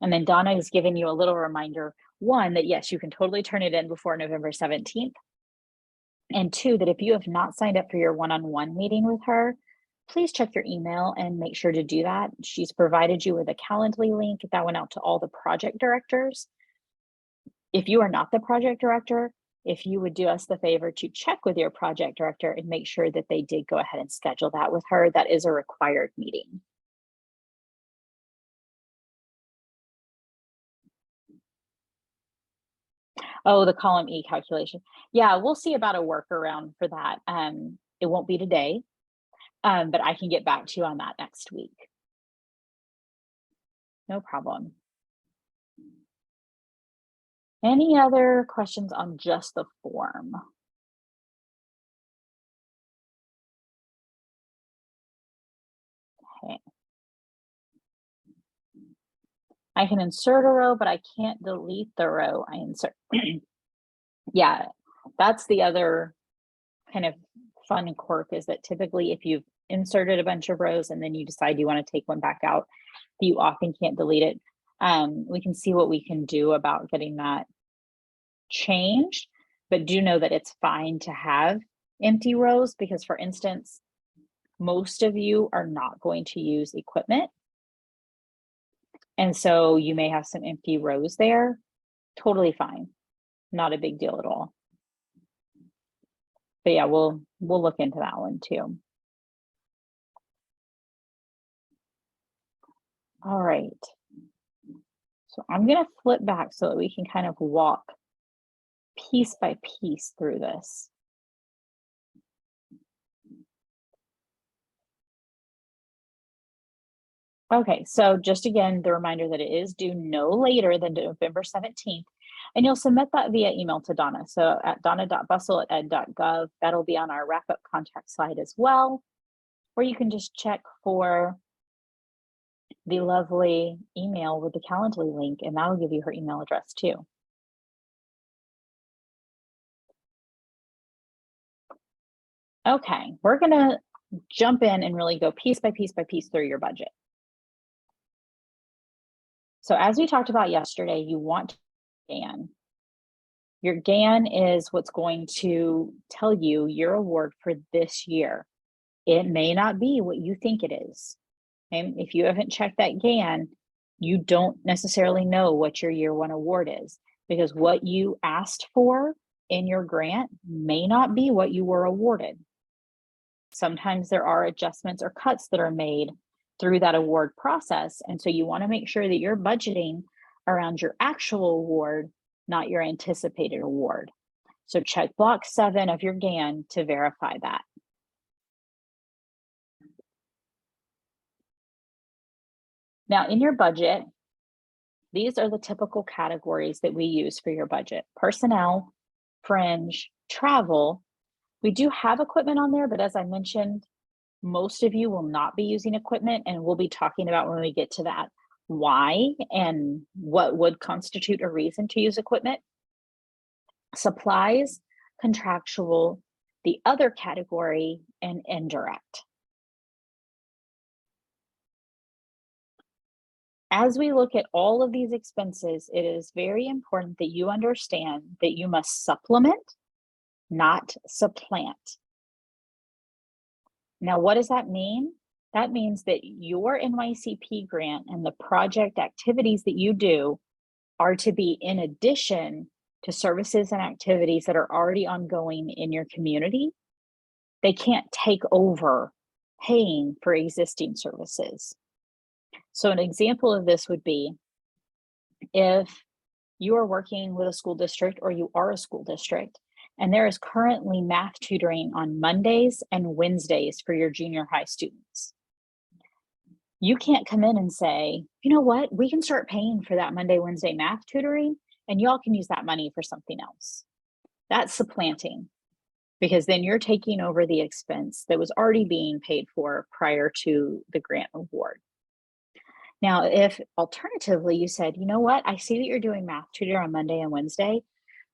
And then Donna is giving you a little reminder, one, that yes, you can totally turn it in before November 17th. And two, that if you have not signed up for your one-on-one meeting with her, please check your email and make sure to do that. She's provided you with a Calendly link that went out to all the project directors. If you are not the project director, if you would do us the favor to check with your project director and make sure that they did go ahead and schedule that with her, that is a required meeting. Oh, the column E calculation. Yeah, we'll see about a workaround for that. It won't be today, but I can get back to you on that next week. No problem. Any other questions on just the form? Okay. I can insert a row, but I can't delete the row I insert. Yeah, that's the other kind of fun quirk, is that typically if you've inserted a bunch of rows and then you decide you want to take one back out, you often can't delete it. We can see what we can do about getting that changed, but do know that it's fine to have empty rows because, for instance, most of you are not going to use equipment. And so you may have some empty rows there. Totally fine. Not a big deal at all. But yeah, we'll look into that one too. All right. So I'm going to flip back so that we can kind of walk piece by piece through this. Okay, so just again, the reminder that it is due no later than November 17th, and you'll submit that via email to Donna. So at donna.bussell@ed.gov, that'll be on our wrap-up contact slide as well, or you can just check for the lovely email with the Calendly link, and that'll give you her email address too. Okay, we're gonna jump in and really go piece by piece by piece through your budget. So as we talked about yesterday, you want GAN. Your GAN is what's going to tell you your award for this year. It may not be what you think it is. And if you haven't checked that GAN, you don't necessarily know what your year one award is, because what you asked for in your grant may not be what you were awarded. Sometimes there are adjustments or cuts that are made through that award process. And so you want to make sure that you're budgeting around your actual award, not your anticipated award. So check block 7 of your GAN to verify that. Now in your budget, these are the typical categories that we use for your budget: personnel, fringe, travel. We do have equipment on there, but as I mentioned, most of you will not be using equipment, and we'll be talking about when we get to that why and what would constitute a reason to use equipment. Supplies, contractual, the other category, and indirect. As we look at all of these expenses, it is very important that you understand that you must supplement, not supplant. Now, what does that mean? That means that your NYCP grant and the project activities that you do are to be in addition to services and activities that are already ongoing in your community. They can't take over paying for existing services. So an example of this would be if you are working with a school district or you are a school district and there is currently math tutoring on Mondays and Wednesdays for your junior high students. You can't come in and say, you know what, we can start paying for that Monday, Wednesday math tutoring and y'all can use that money for something else. That's supplanting, because then you're taking over the expense that was already being paid for prior to the grant award. Now, if alternatively you said, you know what, I see that you're doing math tutor on Monday and Wednesday,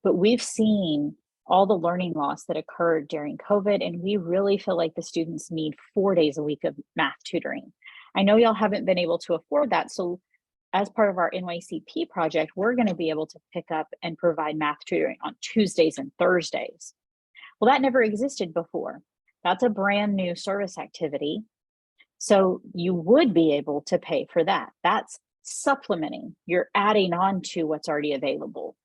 but we've seen all the learning loss that occurred during COVID, and we really feel like the students need 4 days a week of math tutoring. I know y'all haven't been able to afford that, so as part of our NYCP project, we're going to be able to pick up and provide math tutoring on Tuesdays and Thursdays. Well, that never existed before. That's a brand new service activity. So you would be able to pay for that. That's supplementing. You're adding on to what's already available.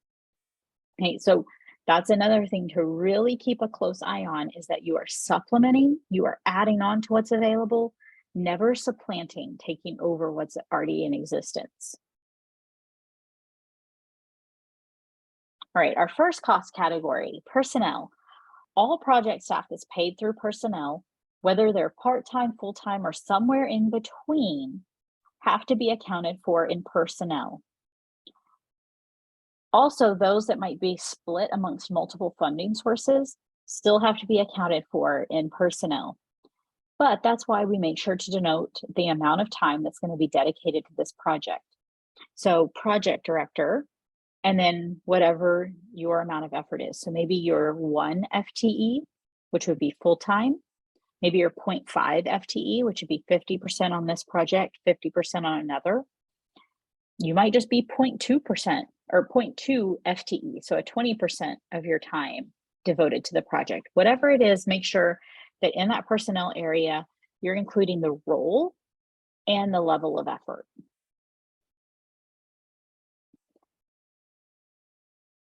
Okay, so that's another thing to really keep a close eye on, is that you are supplementing, you are adding on to what's available, never supplanting, taking over what's already in existence. All right, our first cost category, personnel. All project staff is paid through personnel, whether they're part-time, full-time, or somewhere in between, have to be accounted for in personnel. Also, those that might be split amongst multiple funding sources still have to be accounted for in personnel. But that's why we make sure to denote the amount of time that's going to be dedicated to this project. So project director, and then whatever your amount of effort is. So maybe your 1 FTE, which would be full-time. Maybe your 0.5 FTE, which would be 50% on this project, 50% on another. You might just be 0.2% or 0.2 FTE, so a 20% of your time devoted to the project. Whatever it is, make sure that in that personnel area, you're including the role and the level of effort.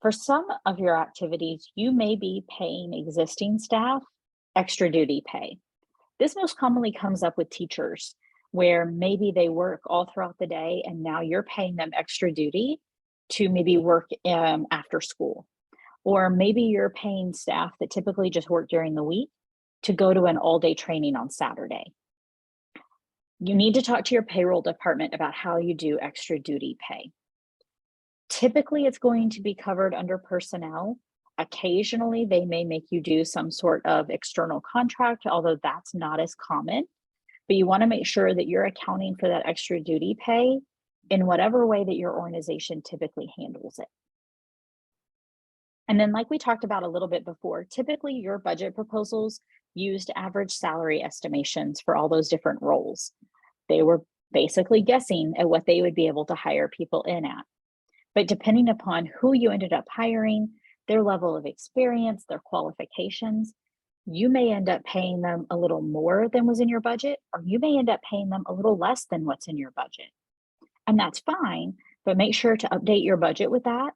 For some of your activities, you may be paying existing staff extra duty pay. This most commonly comes up with teachers, where maybe they work all throughout the day and now you're paying them extra duty to maybe work after school. Or maybe you're paying staff that typically just work during the week to go to an all-day training on Saturday. You need to talk to your payroll department about how you do extra duty pay. Typically, it's going to be covered under personnel. Occasionally, they may make you do some sort of external contract, although that's not as common. But you want to make sure that you're accounting for that extra duty pay in whatever way that your organization typically handles it. And then, like we talked about a little bit before, typically your budget proposals used average salary estimations for all those different roles. They were basically guessing at what they would be able to hire people in at. But depending upon who you ended up hiring, their level of experience, their qualifications, you may end up paying them a little more than was in your budget, or you may end up paying them a little less than what's in your budget. And that's fine, but make sure to update your budget with that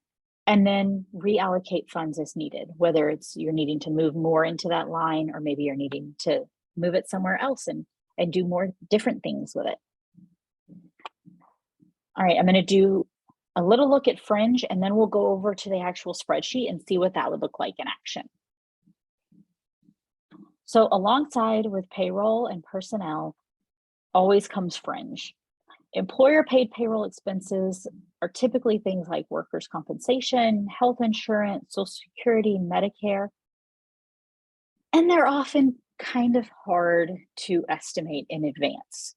and then reallocate funds as needed, whether it's you're needing to move more into that line, or maybe you're needing to move it somewhere else and do more different things with it. All right, I'm going to do a little look at Fringe, and then we'll go over to the actual spreadsheet and see what that would look like in action. So alongside with payroll and personnel always comes Fringe. Employer paid payroll expenses are typically things like workers' compensation, health insurance, Social Security, Medicare. And they're often kind of hard to estimate in advance.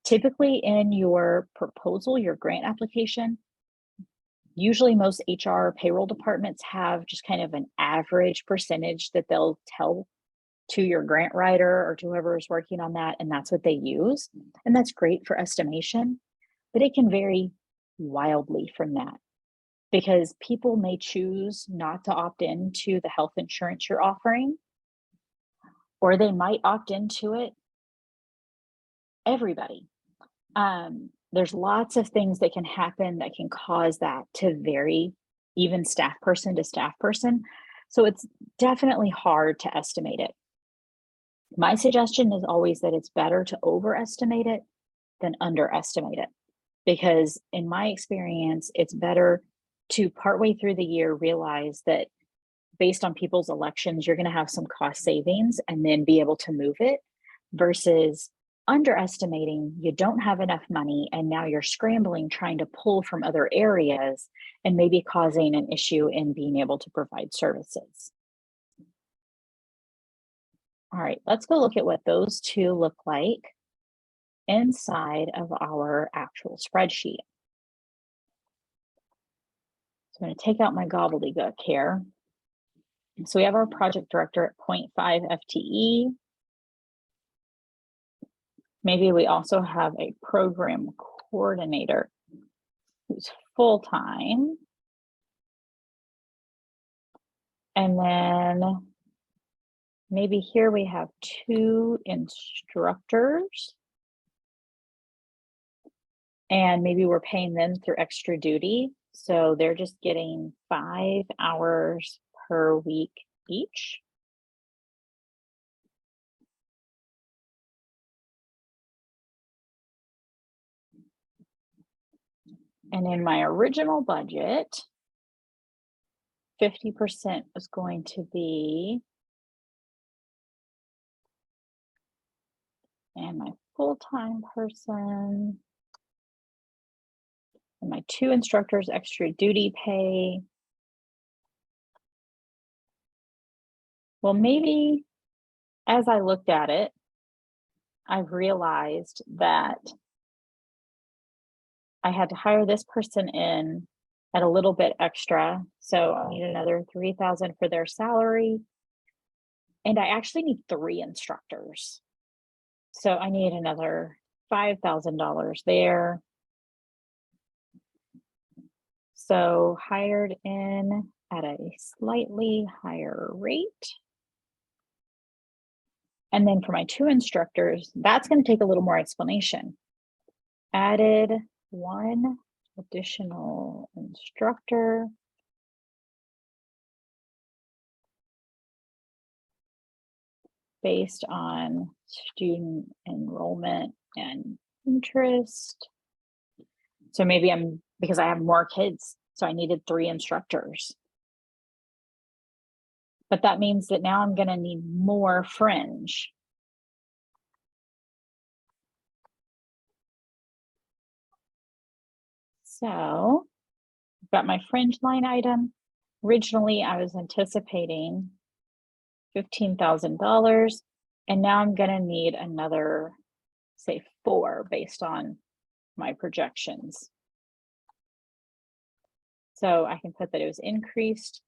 Typically in your proposal, your grant application, usually most HR payroll departments have just kind of an average percentage that they'll tell to your grant writer or to whoever is working on that, and that's what they use. And that's great for estimation, but it can vary wildly from that because people may choose not to opt into the health insurance you're offering, or they might opt into it. Everybody. There's lots of things that can happen that can cause that to vary, even staff person to staff person. So it's definitely hard to estimate it. My suggestion is always that it's better to overestimate it than underestimate it, because in my experience, it's better to partway through the year realize that based on people's elections, you're going to have some cost savings and then be able to move it, versus underestimating you don't have enough money and now you're scrambling trying to pull from other areas and maybe causing an issue in being able to provide services. All right, let's go look at what those two look like inside of our actual spreadsheet. So I'm going to take out my gobbledygook here. So we have our project director at 0.5 FTE. Maybe we also have a program coordinator who's full-time. And then maybe here we have 2 instructors. And maybe we're paying them through extra duty. So they're just getting 5 hours per week each. And in my original budget, 50% was going to be, and my full-time person, and my 2 instructors extra duty pay. Well, maybe as I looked at it, I've realized that I had to hire this person in at a little bit extra. So I need another $3,000 for their salary. And I actually need 3 instructors. So I need another $5,000 there. So hired in at a slightly higher rate. And then for my 2 instructors, that's going to take a little more explanation. Added 1 additional instructor. Based on student enrollment and interest. So maybe because I have more kids, so I needed 3 instructors. But that means that now I'm going to need more Fringe. So I've got my Fringe line item. Originally, I was anticipating $15,000, and now I'm going to need another, say, 4 based on my projections. So I can put that it was increased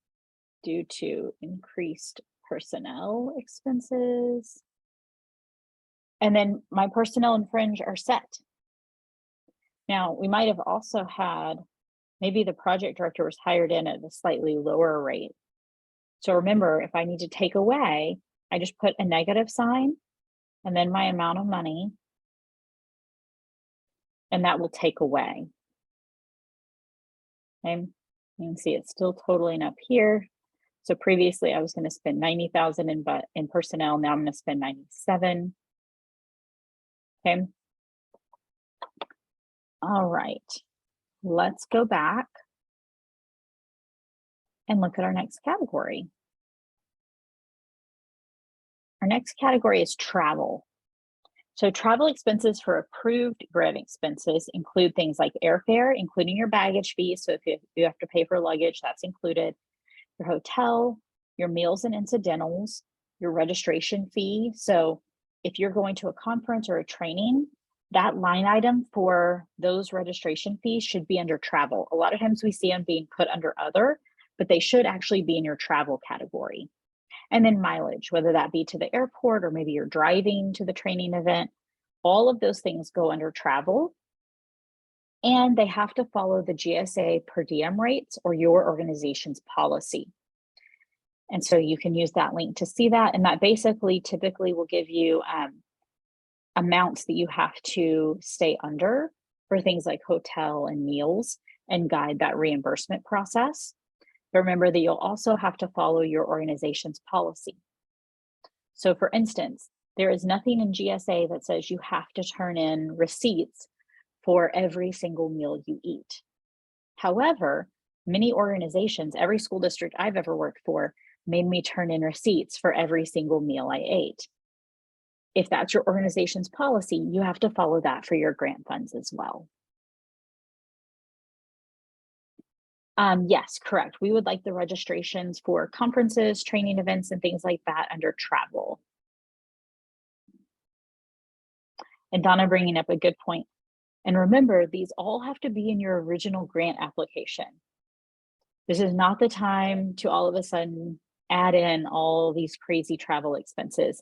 due to increased personnel expenses. And then my personnel and Fringe are set. Now, we might have also had, maybe the project director was hired in at a slightly lower rate. So remember, if I need to take away, I just put a negative sign and then my amount of money, and that will take away. Okay, you can see it's still totaling up here. So previously I was going to spend 90,000 in personnel. Now I'm going to spend 97. Okay. All right. let's go back and look at our next category. Our next category is travel. So travel expenses for approved grant expenses include things like airfare, including your baggage fees. So if you have to pay for luggage, that's included. Your hotel, your meals and incidentals, your registration fee. So if you're going to a conference or a training, that line item for those registration fees should be under travel. A lot of times we see them being put under other, but they should actually be in your travel category. And then mileage, whether that be to the airport or maybe you're driving to the training event, all of those things go under travel. And they have to follow the GSA per diem rates or your organization's policy. And so you can use that link to see that. And that basically typically will give you amounts that you have to stay under for things like hotel and meals and guide that reimbursement process. But remember that you'll also have to follow your organization's policy. So for instance, there is nothing in GSA that says you have to turn in receipts for every single meal you eat. However, many organizations, every school district I've ever worked for, made me turn in receipts for every single meal I ate. If that's your organization's policy, you have to follow that for your grant funds as well. Yes, correct. We would like the registrations for conferences, training events, and things like that under travel. And Donna bringing up a good point. And remember, these all have to be in your original grant application. This is not the time to all of a sudden add in all these crazy travel expenses.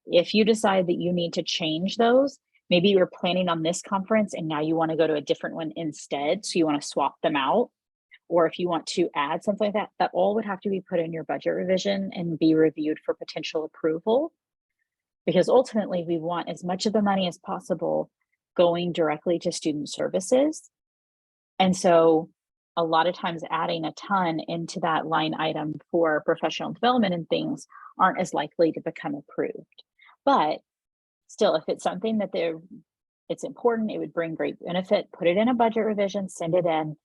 If you decide that you need to change those, maybe you were planning on this conference and now you want to go to a different one instead, so you want to swap them out. Or if you want to add something like that, that all would have to be put in your budget revision and be reviewed for potential approval. Because ultimately we want as much of the money as possible going directly to student services. And so a lot of times adding a ton into that line item for professional development and things aren't as likely to become approved. But still, if it's something that it's important, it would bring great benefit, put it in a budget revision, send it in,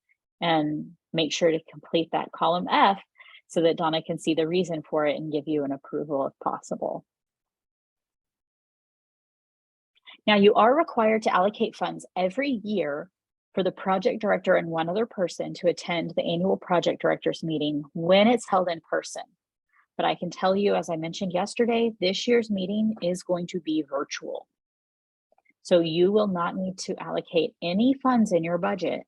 and make sure to complete that column F so that Donna can see the reason for it and give you an approval if possible. Now, you are required to allocate funds every year for the project director and one other person to attend the annual project directors meeting when it's held in person. But I can tell you, as I mentioned yesterday, this year's meeting is going to be virtual. So you will not need to allocate any funds in your budget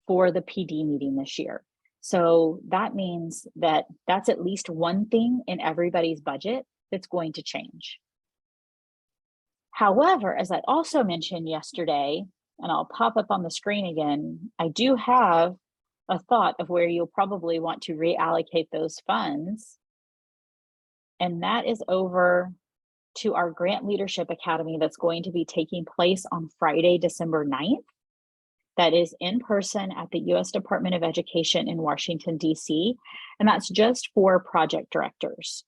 for the PD meeting this year. So that means that that's at least one thing in everybody's budget that's going to change. However, as I also mentioned yesterday, and I'll pop up on the screen again, I do have a thought of where you'll probably want to reallocate those funds. And that is over to our Grant Leadership Academy that's going to be taking place on Friday, December 9th. That is in person at the U.S. Department of Education in Washington, D.C. And that's just for project directors.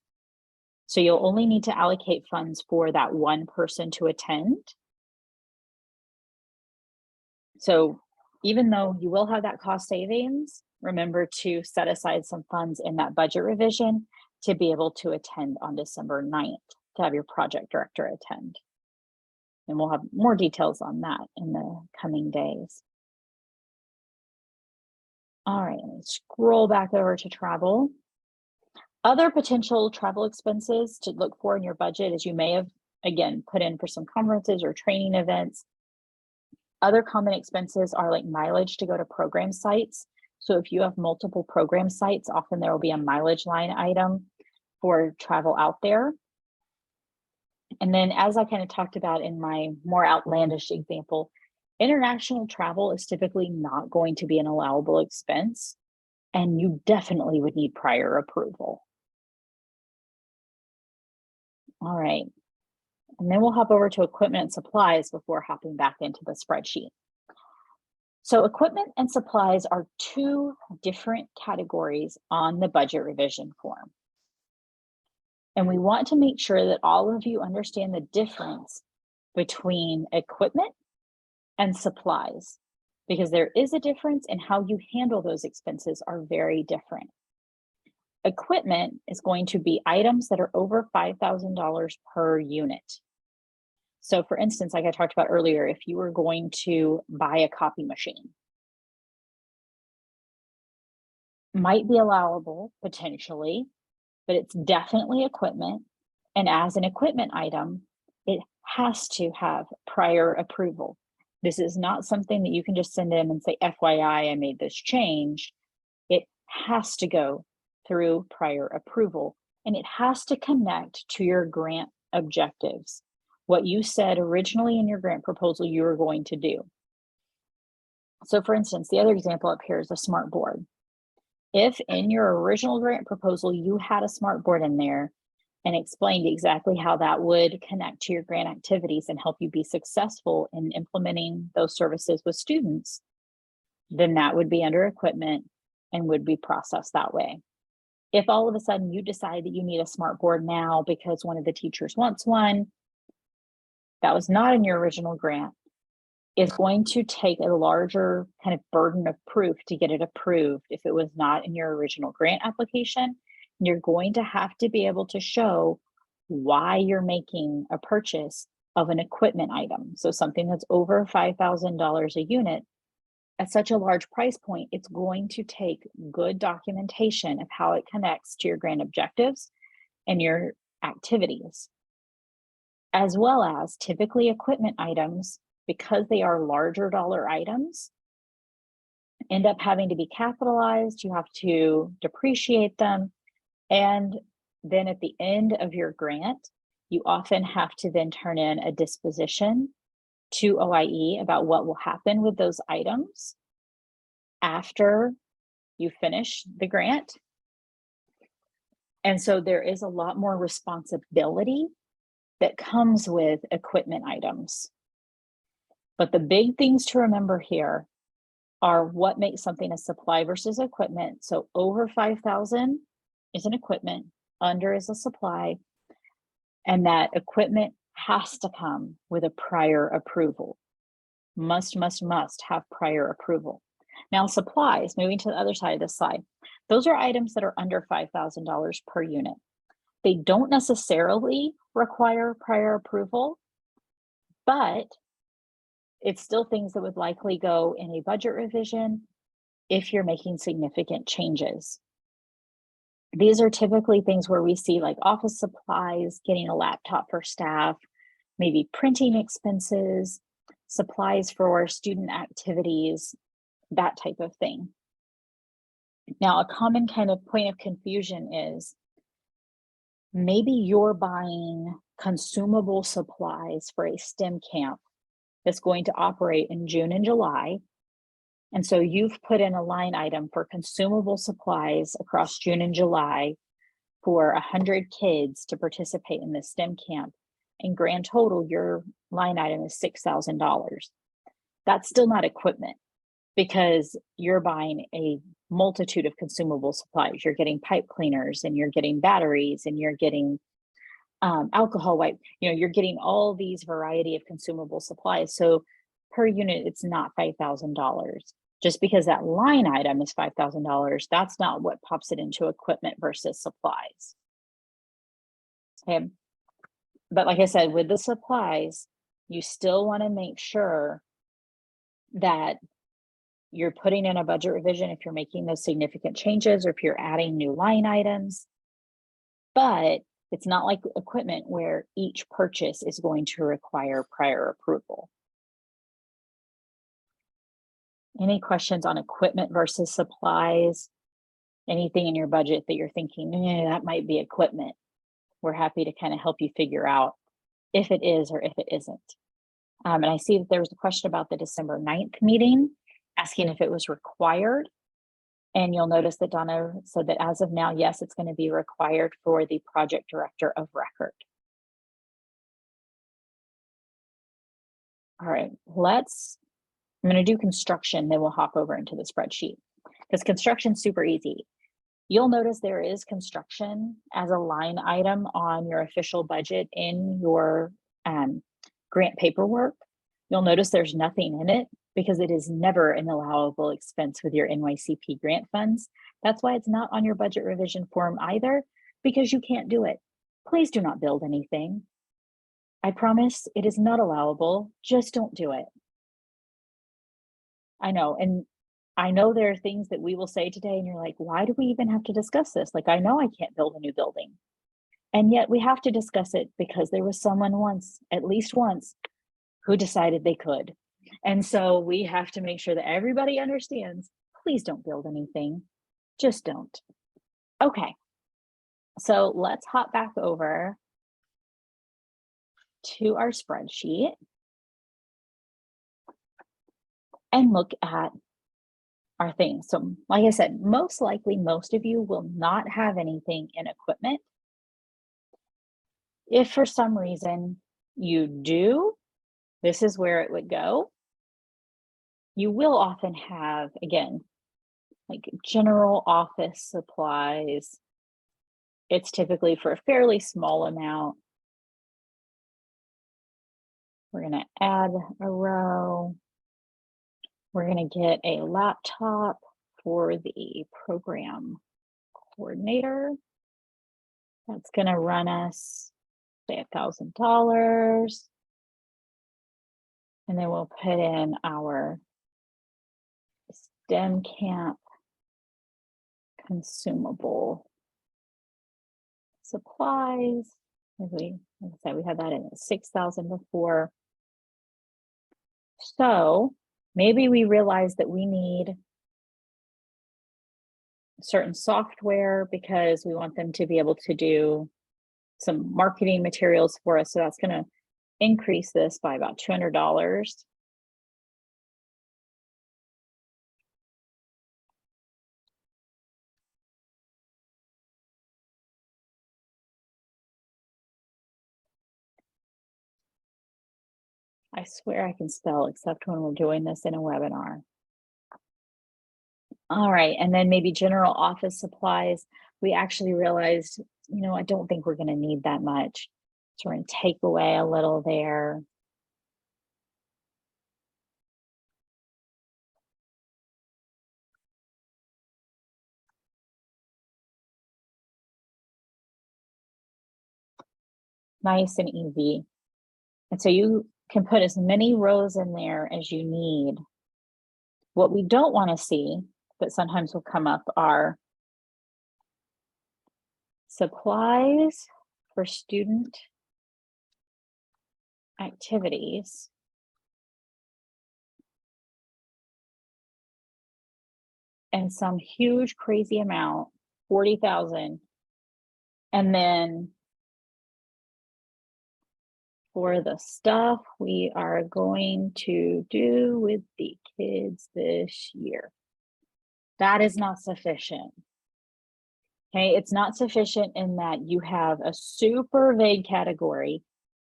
So you'll only need to allocate funds for that one person to attend. So even though you will have that cost savings, remember to set aside some funds in that budget revision to be able to attend on December 9th, to have your project director attend. And we'll have more details on that in the coming days. All right, let me scroll back over to travel. Other potential travel expenses to look for in your budget is you may have, again, put in for some conferences or training events. Other common expenses are like mileage to go to program sites. So if you have multiple program sites, often there will be a mileage line item for travel out there. And then as I kind of talked about in my more outlandish example, international travel is typically not going to be an allowable expense, and you definitely would need prior approval. All right, and then we'll hop over to equipment and supplies before hopping back into the spreadsheet. So equipment and supplies are two different categories on the budget revision form. And we want to make sure that all of you understand the difference between equipment and supplies, because there is a difference in how you handle those expenses are very different. Equipment is going to be items that are over $5,000 per unit. So for instance, like I talked about earlier, if you were going to buy a copy machine, might be allowable potentially, but it's definitely equipment. And as an equipment item, it has to have prior approval. This is not something that you can just send in and say, FYI, I made this change. It has to go through prior approval, and it has to connect to your grant objectives, what you said originally in your grant proposal you were going to do. So for instance, the other example up here is a smart board. If in your original grant proposal you had a smart board in there and explained exactly how that would connect to your grant activities and help you be successful in implementing those services with students, then that would be under equipment and would be processed that way. If all of a sudden you decide that you need a smart board now because one of the teachers wants one, that was not in your original grant, is going to take a larger kind of burden of proof to get it approved if it was not in your original grant application. You're going to have to be able to show why you're making a purchase of an equipment item. So something that's over $5,000 a unit at such a large price point, it's going to take good documentation of how it connects to your grant objectives and your activities, as well as typically equipment items, because they are larger dollar items, end up having to be capitalized. You have to depreciate them. And then at the end of your grant, you often have to then turn in a disposition to OIE about what will happen with those items after you finish the grant. And so there is a lot more responsibility that comes with equipment items. But the big things to remember here are what makes something a supply versus equipment. So over 5,000 is an equipment, under is a supply, and that equipment has to come with a prior approval. Must have prior approval. Now supplies, moving to the other side of this slide, those are items that are under $5,000 per unit. They don't necessarily require prior approval, but it's still things that would likely go in a budget revision if you're making significant changes. These are typically things where we see like office supplies, getting a laptop for staff, maybe printing expenses, supplies for student activities, that type of thing. Now, a common kind of point of confusion is maybe you're buying consumable supplies for a STEM camp that's going to operate in June and July. And so you've put in a line item for consumable supplies across June and July for 100 kids to participate in this STEM camp. And grand total, your line item is $6,000. That's still not equipment because you're buying a multitude of consumable supplies. You're getting pipe cleaners and you're getting batteries and you're getting alcohol wipe, you're getting all these variety of consumable supplies. So per unit, it's not $5,000. Just because that line item is $5,000, that's not what pops it into equipment versus supplies. Okay. But like I said, with the supplies, you still want to make sure that you're putting in a budget revision if you're making those significant changes or if you're adding new line items. But it's not like equipment where each purchase is going to require prior approval. Any questions on equipment versus supplies? Anything in your budget that you're thinking, that might be equipment? We're happy to kind of help you figure out if it is or if it isn't. And I see that there was a question about the December 9th meeting, asking if it was required. And you'll notice that Donna said that as of now, yes, it's going to be required for the project director of record. All right, I'm going to do construction, then we'll hop over into the spreadsheet because construction's super easy. You'll notice there is construction as a line item on your official budget in your grant paperwork. You'll notice there's nothing in it because it is never an allowable expense with your NYCP grant funds. That's why it's not on your budget revision form either, because you can't do it. Please do not build anything. I promise it is not allowable. Just don't do it. I know, and I know there are things that we will say today and you're like, why do we even have to discuss this? Like, I know I can't build a new building. And yet we have to discuss it because there was someone once, at least once, who decided they could. And so we have to make sure that everybody understands, please don't build anything. Just don't. Okay, so let's hop back over to our spreadsheet and look at our things. So like I said, most likely most of you will not have anything in equipment. If for some reason you do, this is where it would go. You will often have, again, like general office supplies. It's typically for a fairly small amount. We're going to add a row. We're going to get a laptop for the program coordinator. That's going to run us, say, $1,000. And then we'll put in our STEM camp consumable supplies. Like I said, we had that in 6,000 before. So maybe we realize that we need certain software because we want them to be able to do some marketing materials for us. So that's going to increase this by about $200. I swear I can spell except when we're doing this in a webinar. All right, and then maybe general office supplies. We actually realized, I don't think we're going to need that much. So we're going to take away a little there. Nice and easy. And so you can put as many rows in there as you need. What we don't want to see, but sometimes will come up, are supplies for student activities. And some huge crazy amount, 40,000. And then for the stuff we are going to do with the kids this year, that is not sufficient. Okay, it's not sufficient in that you have a super vague category.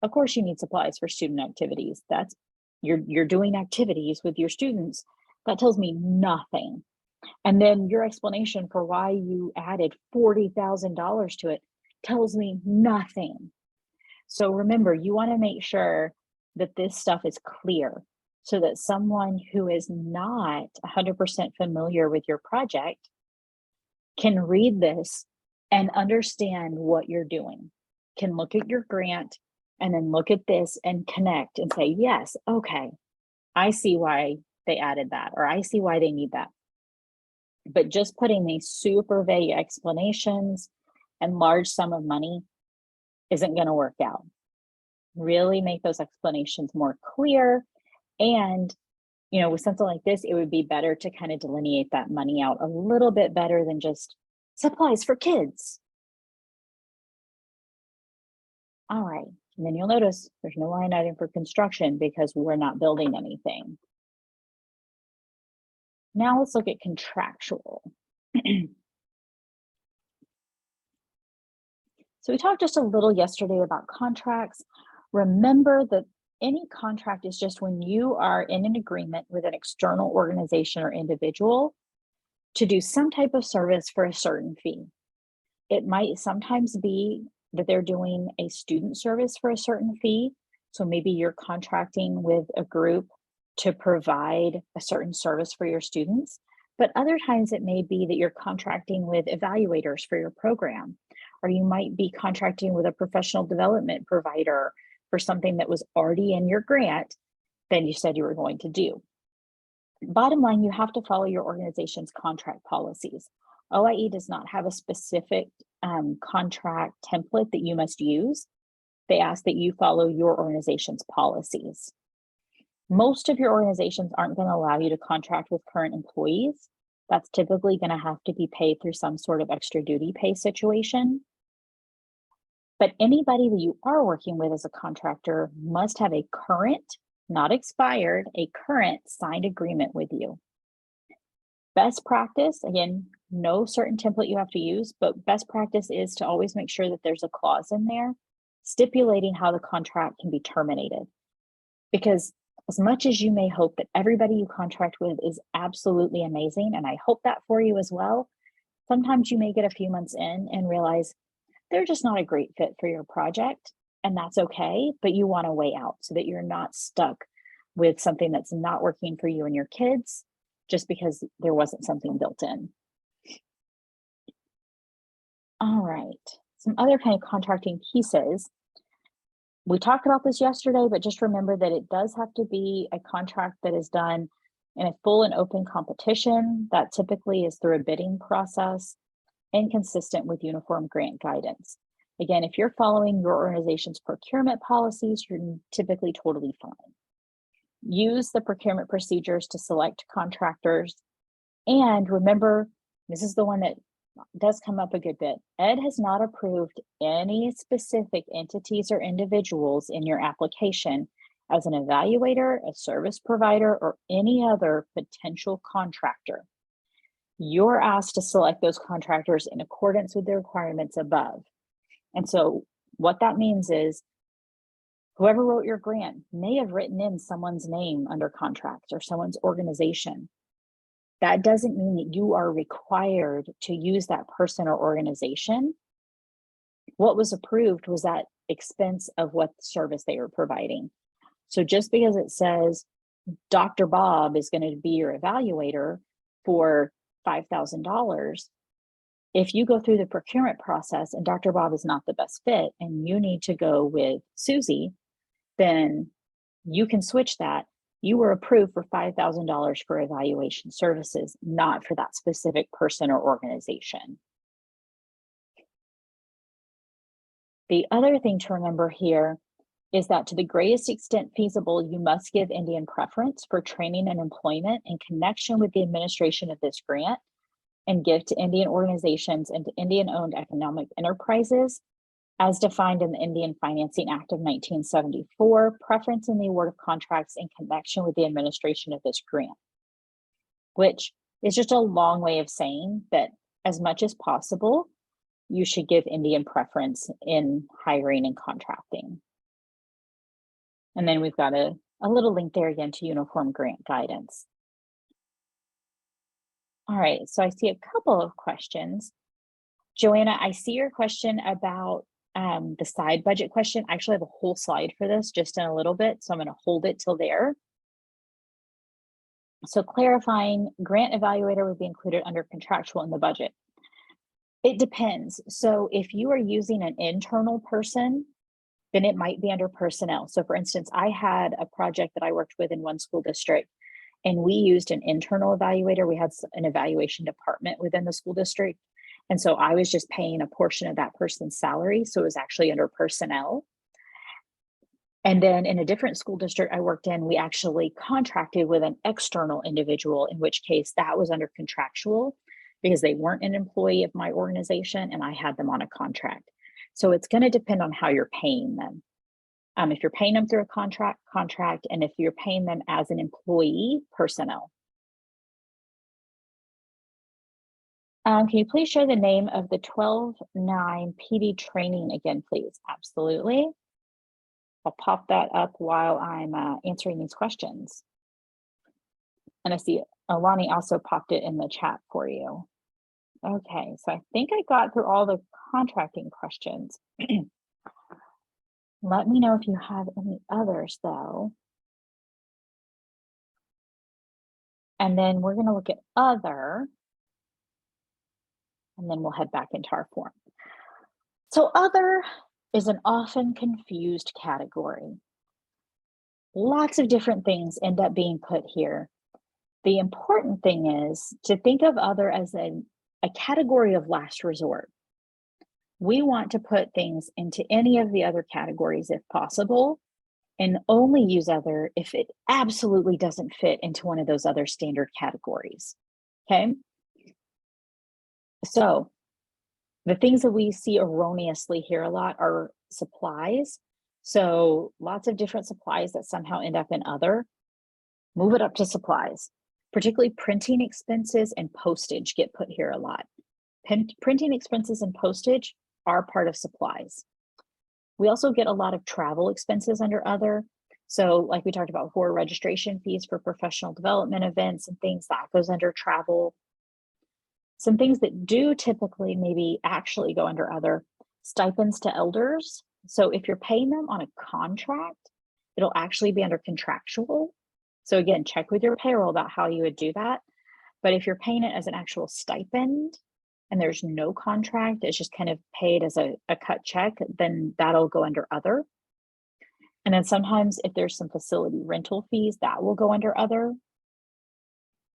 Of course, you need supplies for student activities. That's you're doing activities with your students. That tells me nothing. And then your explanation for why you added $40,000 to it tells me nothing. So remember, you want to make sure that this stuff is clear so that someone who is not 100% familiar with your project can read this and understand what you're doing, can look at your grant and then look at this and connect and say, yes, okay, I see why they added that, or I see why they need that. But just putting these super vague explanations and large sum of money isn't going to work out. Really make those explanations more clear. And, with something like this, it would be better to kind of delineate that money out a little bit better than just supplies for kids. All right. And then you'll notice there's no line item for construction because we're not building anything. Now let's look at contractual. So we talked just a little yesterday about contracts. Remember that any contract is just when you are in an agreement with an external organization or individual to do some type of service for a certain fee. It might sometimes be that they're doing a student service for a certain fee. So maybe you're contracting with a group to provide a certain service for your students, but other times it may be that you're contracting with evaluators for your program, or you might be contracting with a professional development provider for something that was already in your grant that you said you were going to do. Bottom line, you have to follow your organization's contract policies. OIE does not have a specific contract template that you must use. They ask that you follow your organization's policies. Most of your organizations aren't going to allow you to contract with current employees. That's typically going to have to be paid through some sort of extra duty pay situation. But anybody that you are working with as a contractor must have a current, not expired, a current signed agreement with you. Best practice, again, no certain template you have to use, but best practice is to always make sure that there's a clause in there stipulating how the contract can be terminated. Because as much as you may hope that everybody you contract with is absolutely amazing, and I hope that for you as well, sometimes you may get a few months in and realize they're just not a great fit for your project, and that's okay, but you want to weigh out so that you're not stuck with something that's not working for you and your kids just because there wasn't something built in. All right, some other kind of contracting pieces. We talked about this yesterday, but just remember that it does have to be a contract that is done in a full and open competition. That typically is through a bidding process and consistent with uniform grant guidance. Again, if you're following your organization's procurement policies, you're typically totally fine. Use the procurement procedures to select contractors. And remember, this is the one that does come up a good bit. Ed has not approved any specific entities or individuals in your application as an evaluator, a service provider, or any other potential contractor. You're asked to select those contractors in accordance with the requirements above. And so what that means is whoever wrote your grant may have written in someone's name under contract or someone's organization. That doesn't mean that you are required to use that person or organization. What was approved was that expense of what service they were providing. So just because it says Dr. Bob is going to be your evaluator for $5,000, if you go through the procurement process and Dr. Bob is not the best fit and you need to go with Susie, then you can switch that. You were approved for $5,000 for evaluation services, not for that specific person or organization. The other thing to remember here is that to the greatest extent feasible, you must give Indian preference for training and employment in connection with the administration of this grant, and give to Indian organizations and to Indian-owned economic enterprises as defined in the Indian Financing Act of 1974, preference in the award of contracts in connection with the administration of this grant, which is just a long way of saying that as much as possible, you should give Indian preference in hiring and contracting. And then we've got a little link there again to uniform grant guidance. All right, so I see a couple of questions. Joanna, I see your question about the side budget question. I actually have a whole slide for this just in a little bit, so I'm going to hold it till there. So clarifying, grant evaluator would be included under contractual in the budget. It depends. So if you are using an internal person, then it might be under personnel. So for instance, I had a project that I worked with in one school district, and we used an internal evaluator. We had an evaluation department within the school district. And so I was just paying a portion of that person's salary. So it was actually under personnel. And then in a different school district I worked in, we actually contracted with an external individual, in which case that was under contractual because they weren't an employee of my organization and I had them on a contract. So it's going to depend on how you're paying them. If you're paying them through a contract, and if you're paying them as an employee, personnel. Can you please share the name of the 12/9 PD training again, please? Absolutely. I'll pop that up while I'm answering these questions. And I see Alani also popped it in the chat for you. Okay, so I think I got through all the contracting questions. Let me know if you have any others though. And then we're going to look at other, and then we'll head back into our form. So other is an often confused category. Lots of different things end up being put here. The important thing is to think of other as a category of last resort. We want to put things into any of the other categories if possible, and only use other if it absolutely doesn't fit into one of those other standard categories, okay? So the things that we see erroneously here a lot are supplies. So lots of different supplies that somehow end up in other, move it up to supplies. Particularly printing expenses and postage get put here a lot. Printing expenses and postage are part of supplies. We also get a lot of travel expenses under other. So like we talked about before, registration fees for professional development events and things, that goes under travel. Some things that do typically maybe actually go under other, stipends to elders. So if you're paying them on a contract, it'll actually be under contractual. So again, check with your payroll about how you would do that. But if you're paying it as an actual stipend and there's no contract, it's just kind of paid as a cut check, then that'll go under other. And then sometimes if there's some facility rental fees, that will go under other.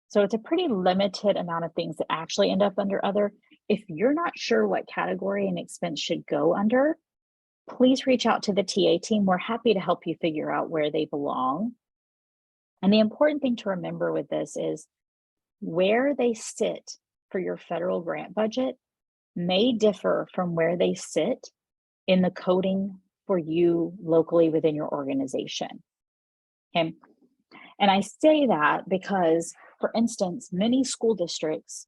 So it's a pretty limited amount of things that actually end up under other. If you're not sure what category an expense should go under, please reach out to the TA team. We're happy to help you figure out where they belong. And the important thing to remember with this is where they sit for your federal grant budget may differ from where they sit in the coding for you locally within your organization. Okay. And I say that because, for instance, many school districts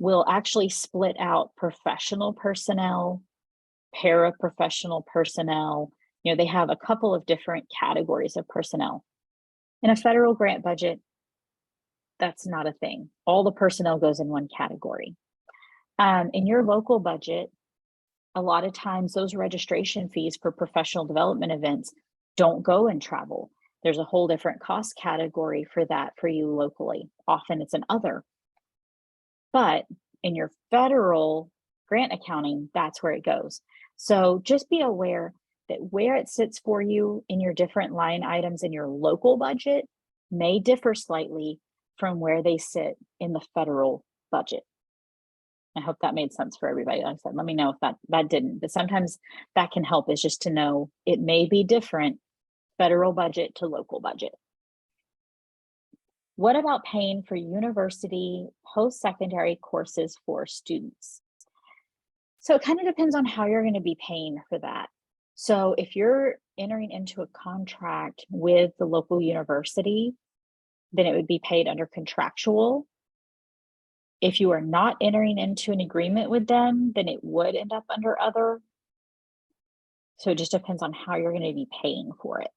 will actually split out professional personnel, paraprofessional personnel. You know, they have a couple of different categories of personnel. In a federal grant budget, that's not a thing. All the personnel goes in one category. In your local budget, a lot of times those registration fees for professional development events don't go in travel. There's a whole different cost category for that for you locally. Often it's an other. But in your federal grant accounting, that's where it goes. So just be aware that where it sits for you in your different line items in your local budget may differ slightly from where they sit in the federal budget. I hope that made sense for everybody. Like I said, let me know if that didn't, but sometimes that can help, is just to know it may be different federal budget to local budget. What about paying for university post-secondary courses for students? So it kind of depends on how you're going to be paying for that. So if you're entering into a contract with the local university, then it would be paid under contractual. If you are not entering into an agreement with them, then it would end up under other. So it just depends on how you're going to be paying for it.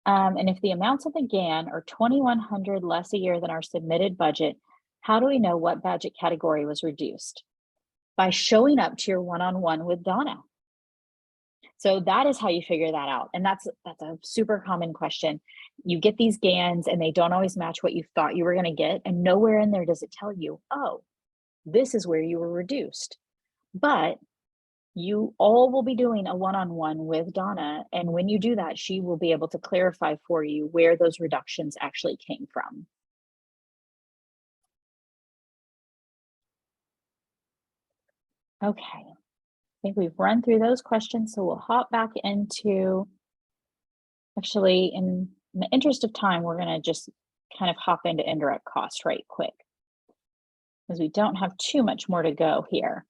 And if the amounts of the GAN are $2,100 less a year than our submitted budget, how do we know what budget category was reduced? By showing up to your one-on-one with Donna. So that is how you figure that out. And that's a super common question. You get these GANs and they don't always match what you thought you were going to get. And nowhere in there does it tell you, oh, this is where you were reduced. But you all will be doing a one-on-one with Donna. And when you do that, she will be able to clarify for you where those reductions actually came from. Okay, I think we've run through those questions. So we'll hop back into, actually, in the interest of time, we're going to just kind of hop into indirect costs right quick, because we don't have too much more to go here.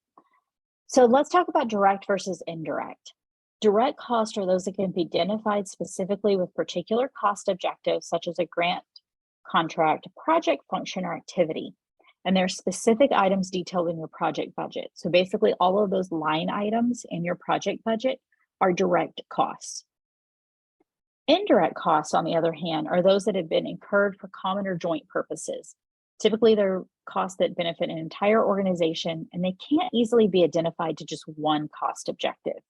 So let's talk about direct versus indirect. Direct costs are those that can be identified specifically with particular cost objectives, such as a grant, contract, project, function, or activity. And there are specific items detailed in your project budget. So basically all of those line items in your project budget are direct costs. Indirect costs, on the other hand, are those that have been incurred for common or joint purposes. Typically, they're costs that benefit an entire organization, and they can't easily be identified to just one cost objective.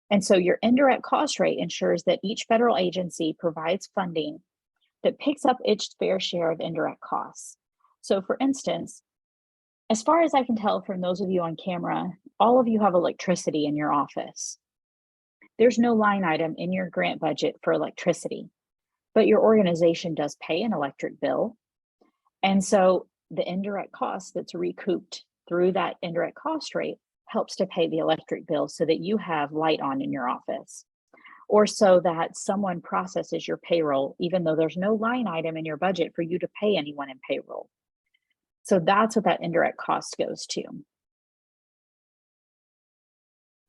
And so your indirect cost rate ensures that each federal agency provides funding that picks up its fair share of indirect costs. So for instance, as far as I can tell from those of you on camera, all of you have electricity in your office. There's no line item in your grant budget for electricity, but your organization does pay an electric bill. And so the indirect cost that's recouped through that indirect cost rate helps to pay the electric bill so that you have light on in your office, or so that someone processes your payroll, even though there's no line item in your budget for you to pay anyone in payroll. So that's what that indirect cost goes to.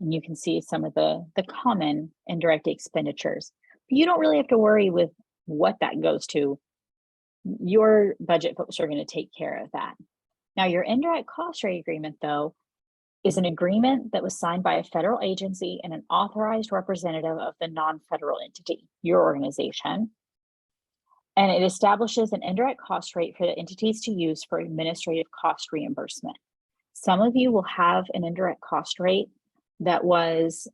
And you can see some of the common indirect expenditures. But you don't really have to worry with what that goes to. Your budget folks are going to take care of that. Now, your indirect cost rate agreement, though, is an agreement that was signed by a federal agency and an authorized representative of the non-federal entity, your organization. And it establishes an indirect cost rate for the entities to use for administrative cost reimbursement. Some of you will have an indirect cost rate that was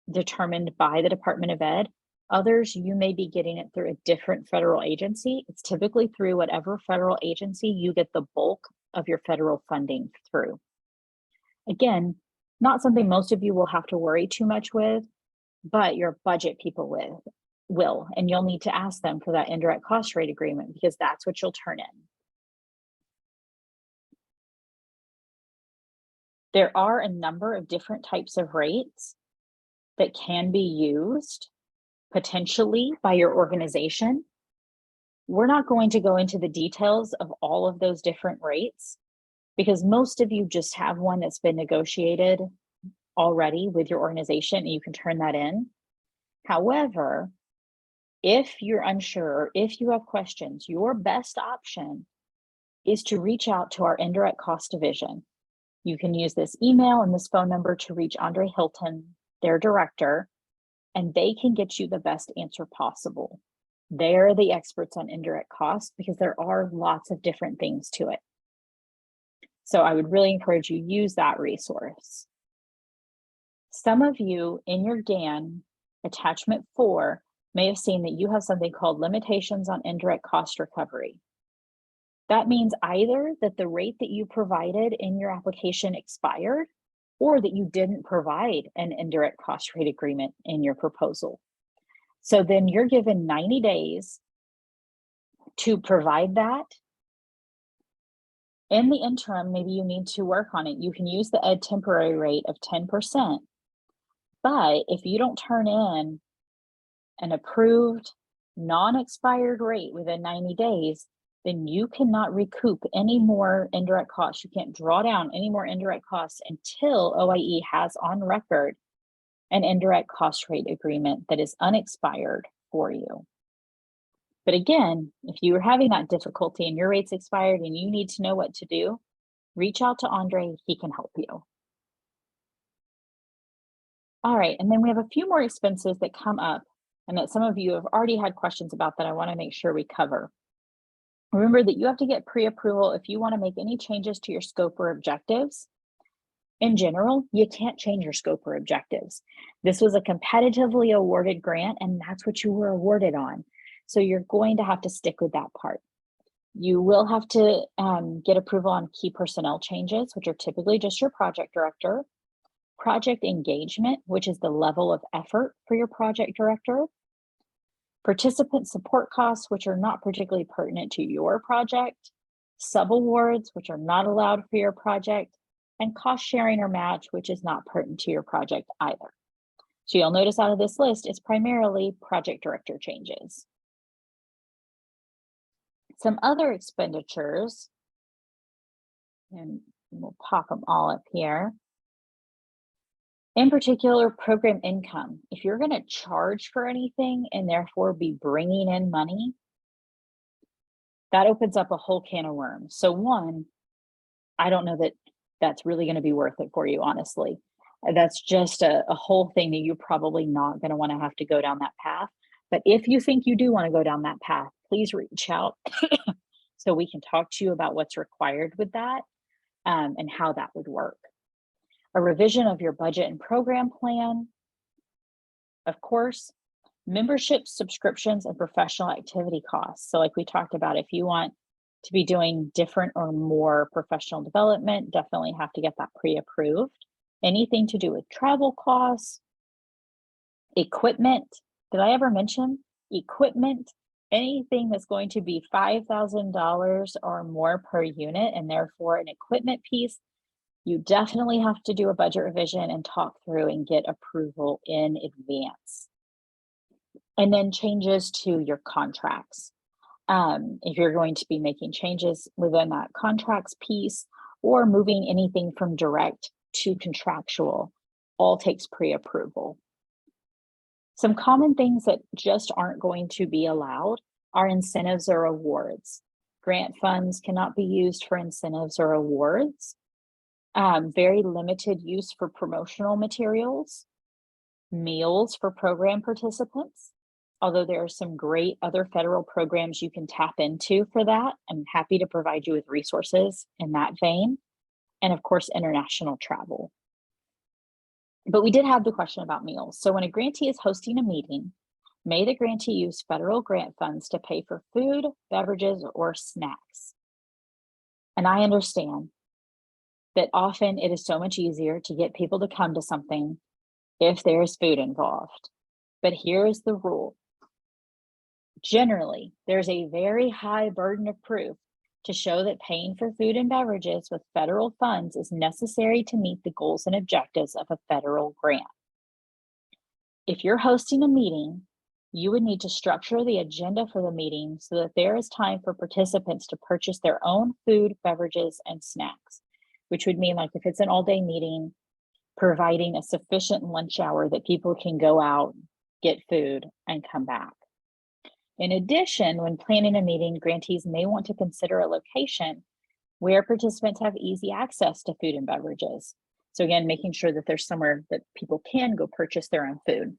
determined by the Department of Ed. Others, you may be getting it through a different federal agency. It's typically through whatever federal agency you get the bulk of your federal funding through. Again, not something most of you will have to worry too much with, but your budget people will, and you'll need to ask them for that indirect cost rate agreement because that's what you'll turn in. There are a number of different types of rates that can be used potentially by your organization. We're not going to go into the details of all of those different rates because most of you just have one that's been negotiated already with your organization and you can turn that in. However, if you're unsure, if you have questions, your best option is to reach out to our indirect cost division. You can use this email and this phone number to reach Andre Hilton, their director, and they can get you the best answer possible. They're the experts on indirect costs because there are lots of different things to it. So I would really encourage you to use that resource. Some of you in your GAN attachment 4 may have seen that you have something called limitations on indirect cost recovery. That means either that the rate that you provided in your application expired or that you didn't provide an indirect cost rate agreement in your proposal. So then you're given 90 days to provide that. In the interim, maybe you need to work on it. You can use the ed temporary rate of 10%, but if you don't turn in an approved non-expired rate within 90 days, then you cannot recoup any more indirect costs. You can't draw down any more indirect costs until OIE has on record an indirect cost rate agreement that is unexpired for you. But again, if you are having that difficulty and your rate's expired and you need to know what to do, reach out to Andre, he can help you. All right, and then we have a few more expenses that come up and that some of you have already had questions about that I want to make sure we cover. Remember that you have to get pre-approval if you want to make any changes to your scope or objectives. In general, you can't change your scope or objectives. This was a competitively awarded grant and that's what you were awarded on. So you're going to have to stick with that part. You will have to get approval on key personnel changes, which are typically just your project director. Project engagement, which is the level of effort for your project director. Participant support costs, which are not particularly pertinent to your project. Subawards, which are not allowed for your project. And cost sharing or match, which is not pertinent to your project either. So you'll notice out of this list, it's primarily project director changes. Some other expenditures, and we'll pop them all up here. In particular, program income. If you're going to charge for anything and therefore be bringing in money, that opens up a whole can of worms. So one, I don't know that that's really going to be worth it for you, honestly. That's just a whole thing that you're probably not going to want to have to go down that path. But if you think you do want to go down that path, please reach out so we can talk to you about what's required with that and how that would work. A revision of your budget and program plan, of course, Membership subscriptions and professional activity costs. So like we talked about, if you want to be doing different or more professional development, definitely have to get that pre-approved. Anything to do with travel costs, equipment. Did I ever mention equipment? Anything that's going to be $5,000 or more per unit, and therefore an equipment piece, you definitely have to do a budget revision and talk through and get approval in advance. And then changes to your contracts. If you're going to be making changes within that contracts piece or moving anything from direct to contractual, all takes pre-approval. Some common things that just aren't going to be allowed are incentives or awards. Grant funds cannot be used for incentives or awards. Very limited use for promotional materials, meals for program participants, although there are some great other federal programs you can tap into for that. I'm happy to provide you with resources in that vein. And of course, international travel. But we did have the question about meals. So when a grantee is hosting a meeting, may the grantee use federal grant funds to pay for food, beverages, or snacks? And I understand that often it is so much easier to get people to come to something if there's food involved. But here's the rule. Generally, there's a very high burden of proof to show that paying for food and beverages with federal funds is necessary to meet the goals and objectives of a federal grant. If you're hosting a meeting, you would need to structure the agenda for the meeting so that there is time for participants to purchase their own food, beverages, and snacks, which would mean, like, if it's an all-day meeting, providing a sufficient lunch hour that people can go out, get food, and come back. In addition, when planning a meeting, grantees may want to consider a location where participants have easy access to food and beverages. So again, making sure that there's somewhere that people can go purchase their own food.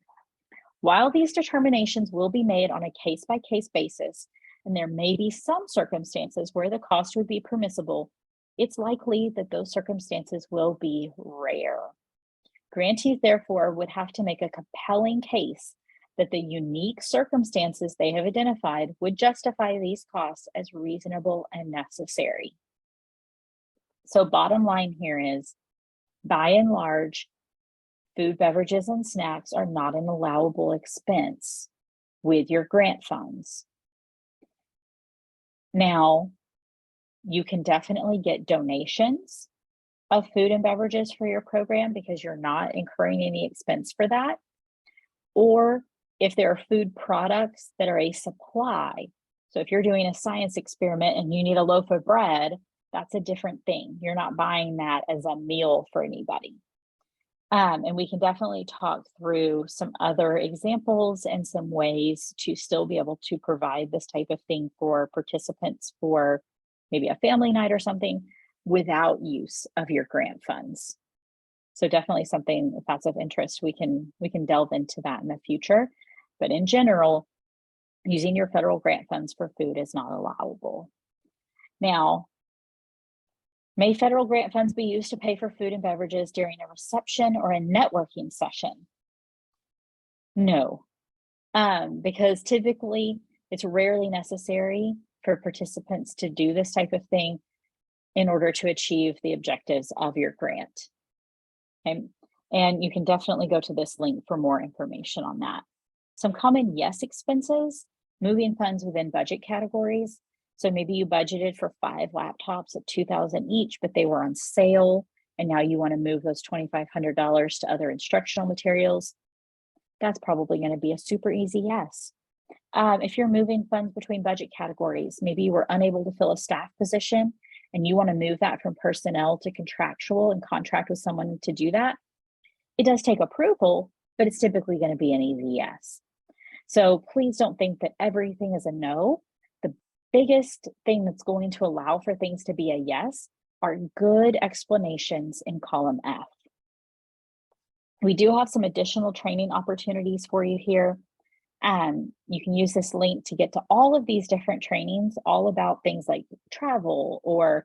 While these determinations will be made on a case-by-case basis, and there may be some circumstances where the cost would be permissible, it's likely that those circumstances will be rare. Grantees, therefore, would have to make a compelling case that the unique circumstances they have identified would justify these costs as reasonable and necessary. So bottom line here is, by and large, food, beverages, and snacks are not an allowable expense with your grant funds. Now, you can definitely get donations of food and beverages for your program because you're not incurring any expense for that. Or if there are food products that are a supply, so if you're doing a science experiment and you need a loaf of bread, that's a different thing. You're not buying that as a meal for anybody. And we can definitely talk through some other examples and some ways to still be able to provide this type of thing for participants for maybe a family night or something without use of your grant funds. So definitely something, if that's of interest, we can delve into that in the future. But in general, using your federal grant funds for food is not allowable. Now, may federal grant funds be used to pay for food and beverages during a reception or a networking session? No, because typically it's rarely necessary for participants to do this type of thing in order to achieve the objectives of your grant. Okay. And you can definitely go to this link for more information on that. Some common yes expenses, moving funds within budget categories. So maybe you budgeted for 5 laptops at $2,000 each, but they were on sale, and now you want to move those $2,500 to other instructional materials. That's probably going to be a super easy yes. If you're moving funds between budget categories, maybe you were unable to fill a staff position and you want to move that from personnel to contractual and contract with someone to do that. It does take approval, but it's typically going to be an easy yes. So please don't think that everything is a no. The biggest thing that's going to allow for things to be a yes are good explanations in column F. We do have some additional training opportunities for you here. You can use this link to get to all of these different trainings, all about things like travel or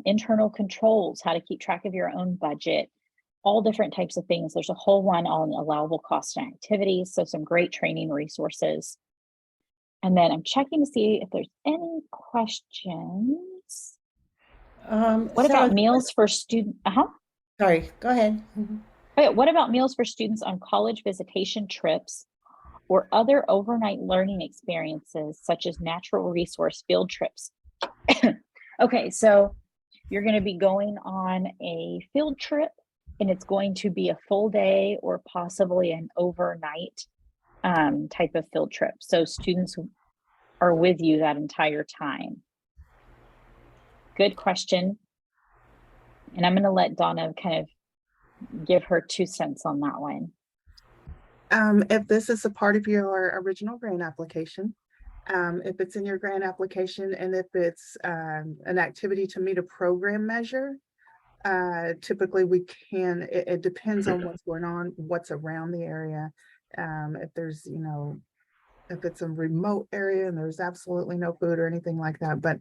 internal controls, how to keep track of your own budget, all different types of things. There's a whole one on allowable costs and activities, so some great training resources. And then I'm checking to see if there's any questions. What about meals for students? Sorry, go ahead. Mhm. Okay, what about meals for students on college visitation trips or other overnight learning experiences, such as natural resource field trips? Okay, so you're going to be going on a field trip, and it's going to be a full day or possibly an overnight type of field trip. So students are with you that entire time. Good question. And I'm going to let Donna kind of give her 2 cents on that one. If this is a part of your original grant application, if it's in your grant application, and if it's an activity to meet a program measure, typically we can, it depends on what's going on, what's around the area. If there's, you know, if it's a remote area and there's absolutely no food or anything like that, but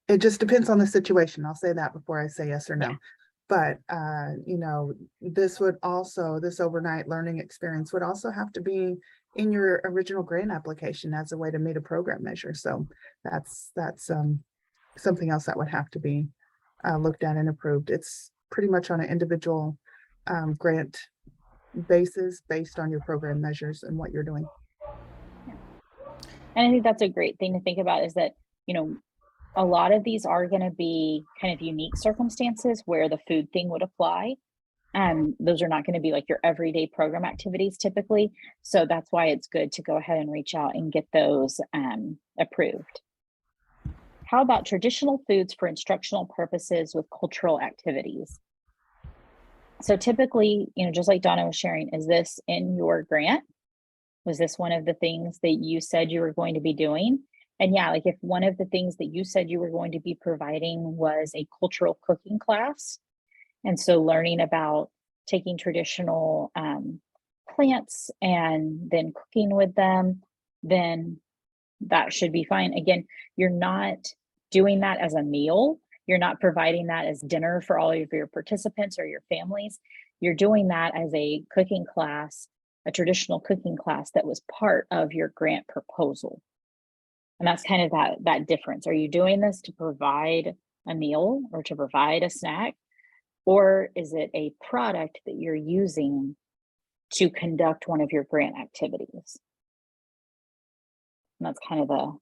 it just depends on the situation. I'll say that before I say yes or no. Yeah. But you know, this overnight learning experience would also have to be in your original grant application as a way to meet a program measure. So that's something else that would have to be looked at and approved. It's pretty much on an individual grant basis based on your program measures and what you're doing. And I think that's a great thing to think about, is that, you know, a lot of these are going to be kind of unique circumstances where the food thing would apply. Those are not going to be like your everyday program activities typically. So that's why it's good to go ahead and reach out and get those approved. How about traditional foods for instructional purposes with cultural activities? So typically, you know, just like Donna was sharing, is this in your grant? Was this one of the things that you said you were going to be doing? And yeah, like if one of the things that you said you were going to be providing was a cultural cooking class, and so learning about taking traditional plants and then cooking with them, then that should be fine. Again, you're not doing that as a meal. You're not providing that as dinner for all of your participants or your families. You're doing that as a cooking class, a traditional cooking class that was part of your grant proposal. And that's kind of that difference. Are you doing this to provide a meal or to provide a snack? Or is it a product that you're using to conduct one of your grant activities? And that's kind of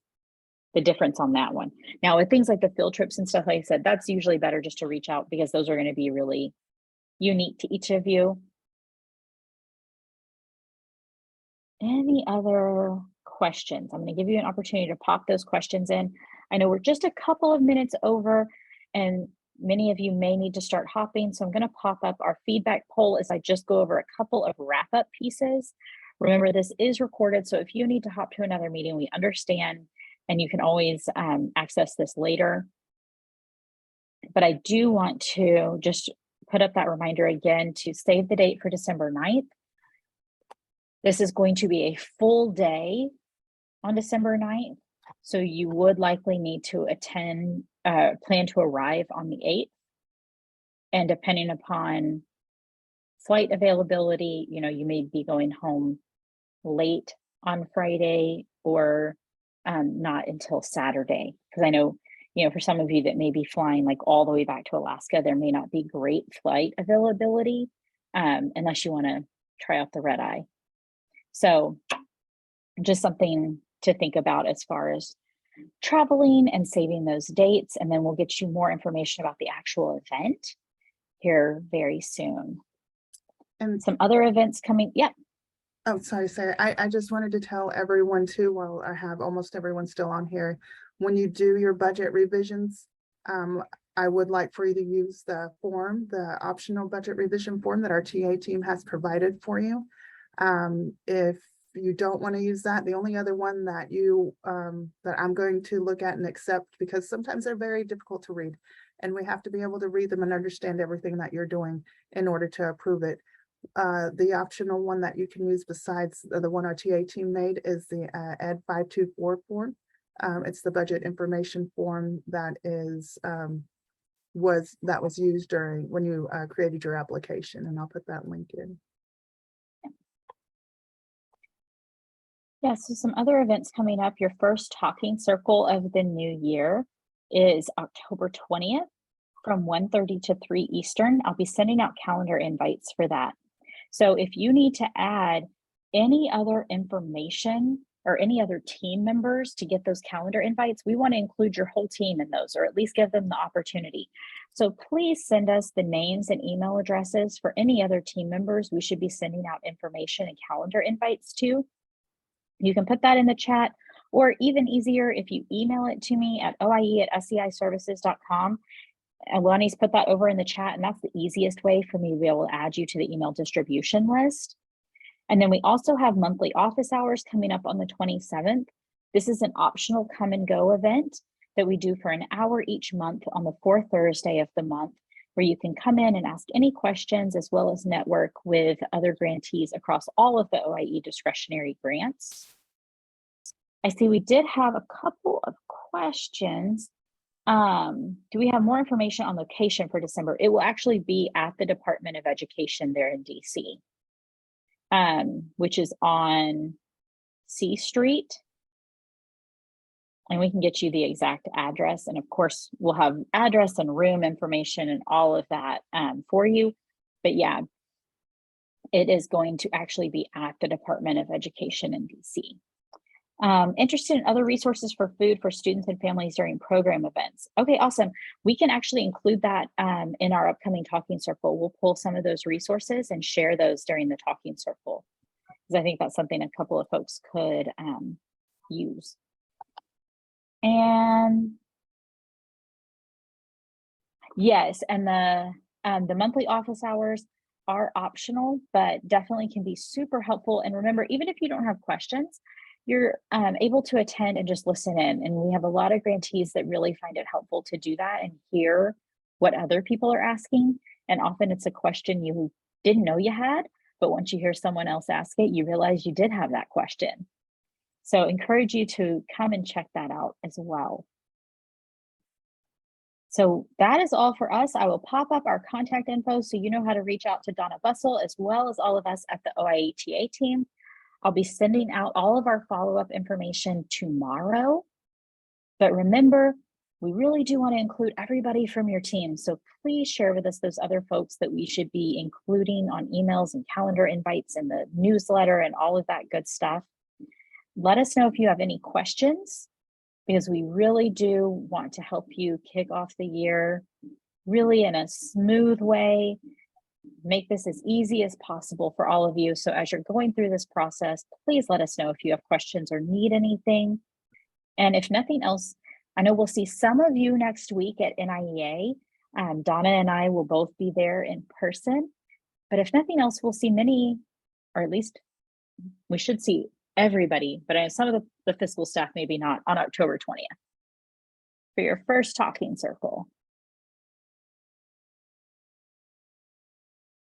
the difference on that one. Now with things like the field trips and stuff, like I said, that's usually better just to reach out because those are going to be really unique to each of you. Any other questions? I'm going to give you an opportunity to pop those questions in. I know we're just a couple of minutes over and many of you may need to start hopping. So I'm going to pop up our feedback poll as I just go over a couple of wrap up pieces. Remember, this is recorded. So if you need to hop to another meeting, we understand, and you can always access this later. But I do want to just put up that reminder again to save the date for December 9th. This is going to be a full day on December 9th. So you would likely need to attend, plan to arrive on the 8th. And depending upon flight availability, you know, you may be going home late on Friday or not until Saturday. Because I know, you know, for some of you that may be flying like all the way back to Alaska, there may not be great flight availability unless you want to try out the red eye. So just something to think about as far as traveling and saving those dates. And then we'll get you more information about the actual event here very soon. And some other events coming. Yeah. Oh, sorry, Sarah. I just wanted to tell everyone too, while I have almost everyone still on here, when you do your budget revisions, I would like for you to use the form, the optional budget revision form that our TA team has provided for you. If you don't want to use that, the only other one that that I'm going to look at and accept, because sometimes they're very difficult to read and we have to be able to read them and understand everything that you're doing in order to approve it. The optional one that you can use besides the one our TA team made is the Ed 524 form. It's the budget information form that is was used during when you created your application, and I'll put that link in. Yeah, so some other events coming up. Your first talking circle of the new year is October 20th from 1:30 to 3 Eastern. I'll be sending out calendar invites for that. So if you need to add any other information or any other team members to get those calendar invites, we want to include your whole team in those, or at least give them the opportunity. So please send us the names and email addresses for any other team members we should be sending out information and calendar invites to. You can put that in the chat, or even easier, if you email it to me at oie@sceiservices.com. And Lonnie's put that over in the chat, and that's the easiest way for me to be able to add you to the email distribution list. And then we also have monthly office hours coming up on the 27th. This is an optional come and go event that we do for an hour each month on the 4th Thursday of the month, where you can come in and ask any questions, as well as network with other grantees across all of the OIE discretionary grants. I see we did have a couple of questions. Do we have more information on location for December? It will actually be at the Department of Education there in DC, which is on C Street. And we can get you the exact address. And of course, we'll have address and room information and all of that for you. But yeah, it is going to actually be at the Department of Education in DC. Interested in other resources for food for students and families during program events. Okay, awesome. We can actually include that in our upcoming talking circle. We'll pull some of those resources and share those during the talking circle, because I think that's something a couple of folks could use. And yes, and the monthly office hours are optional, but definitely can be super helpful. And remember, even if you don't have questions, you're able to attend and just listen in. And we have a lot of grantees that really find it helpful to do that and hear what other people are asking. And often it's a question you didn't know you had, but once you hear someone else ask it, you realize you did have that question. So encourage you to come and check that out as well. So that is all for us. I will pop up our contact info so you know how to reach out to Donna Bussell, as well as all of us at the OIETA team. I'll be sending out all of our follow-up information tomorrow. But remember, we really do want to include everybody from your team. So please share with us those other folks that we should be including on emails and calendar invites and the newsletter and all of that good stuff. Let us know if you have any questions, because we really do want to help you kick off the year really in a smooth way. Make this as easy as possible for all of you. So as you're going through this process, please let us know if you have questions or need anything. And if nothing else, I know we'll see some of you next week at NIEA. Donna and I will both be there in person. But if nothing else, we'll see many, or at least we should see everybody, but I know some of the fiscal staff maybe not, on October 20th for your first talking circle.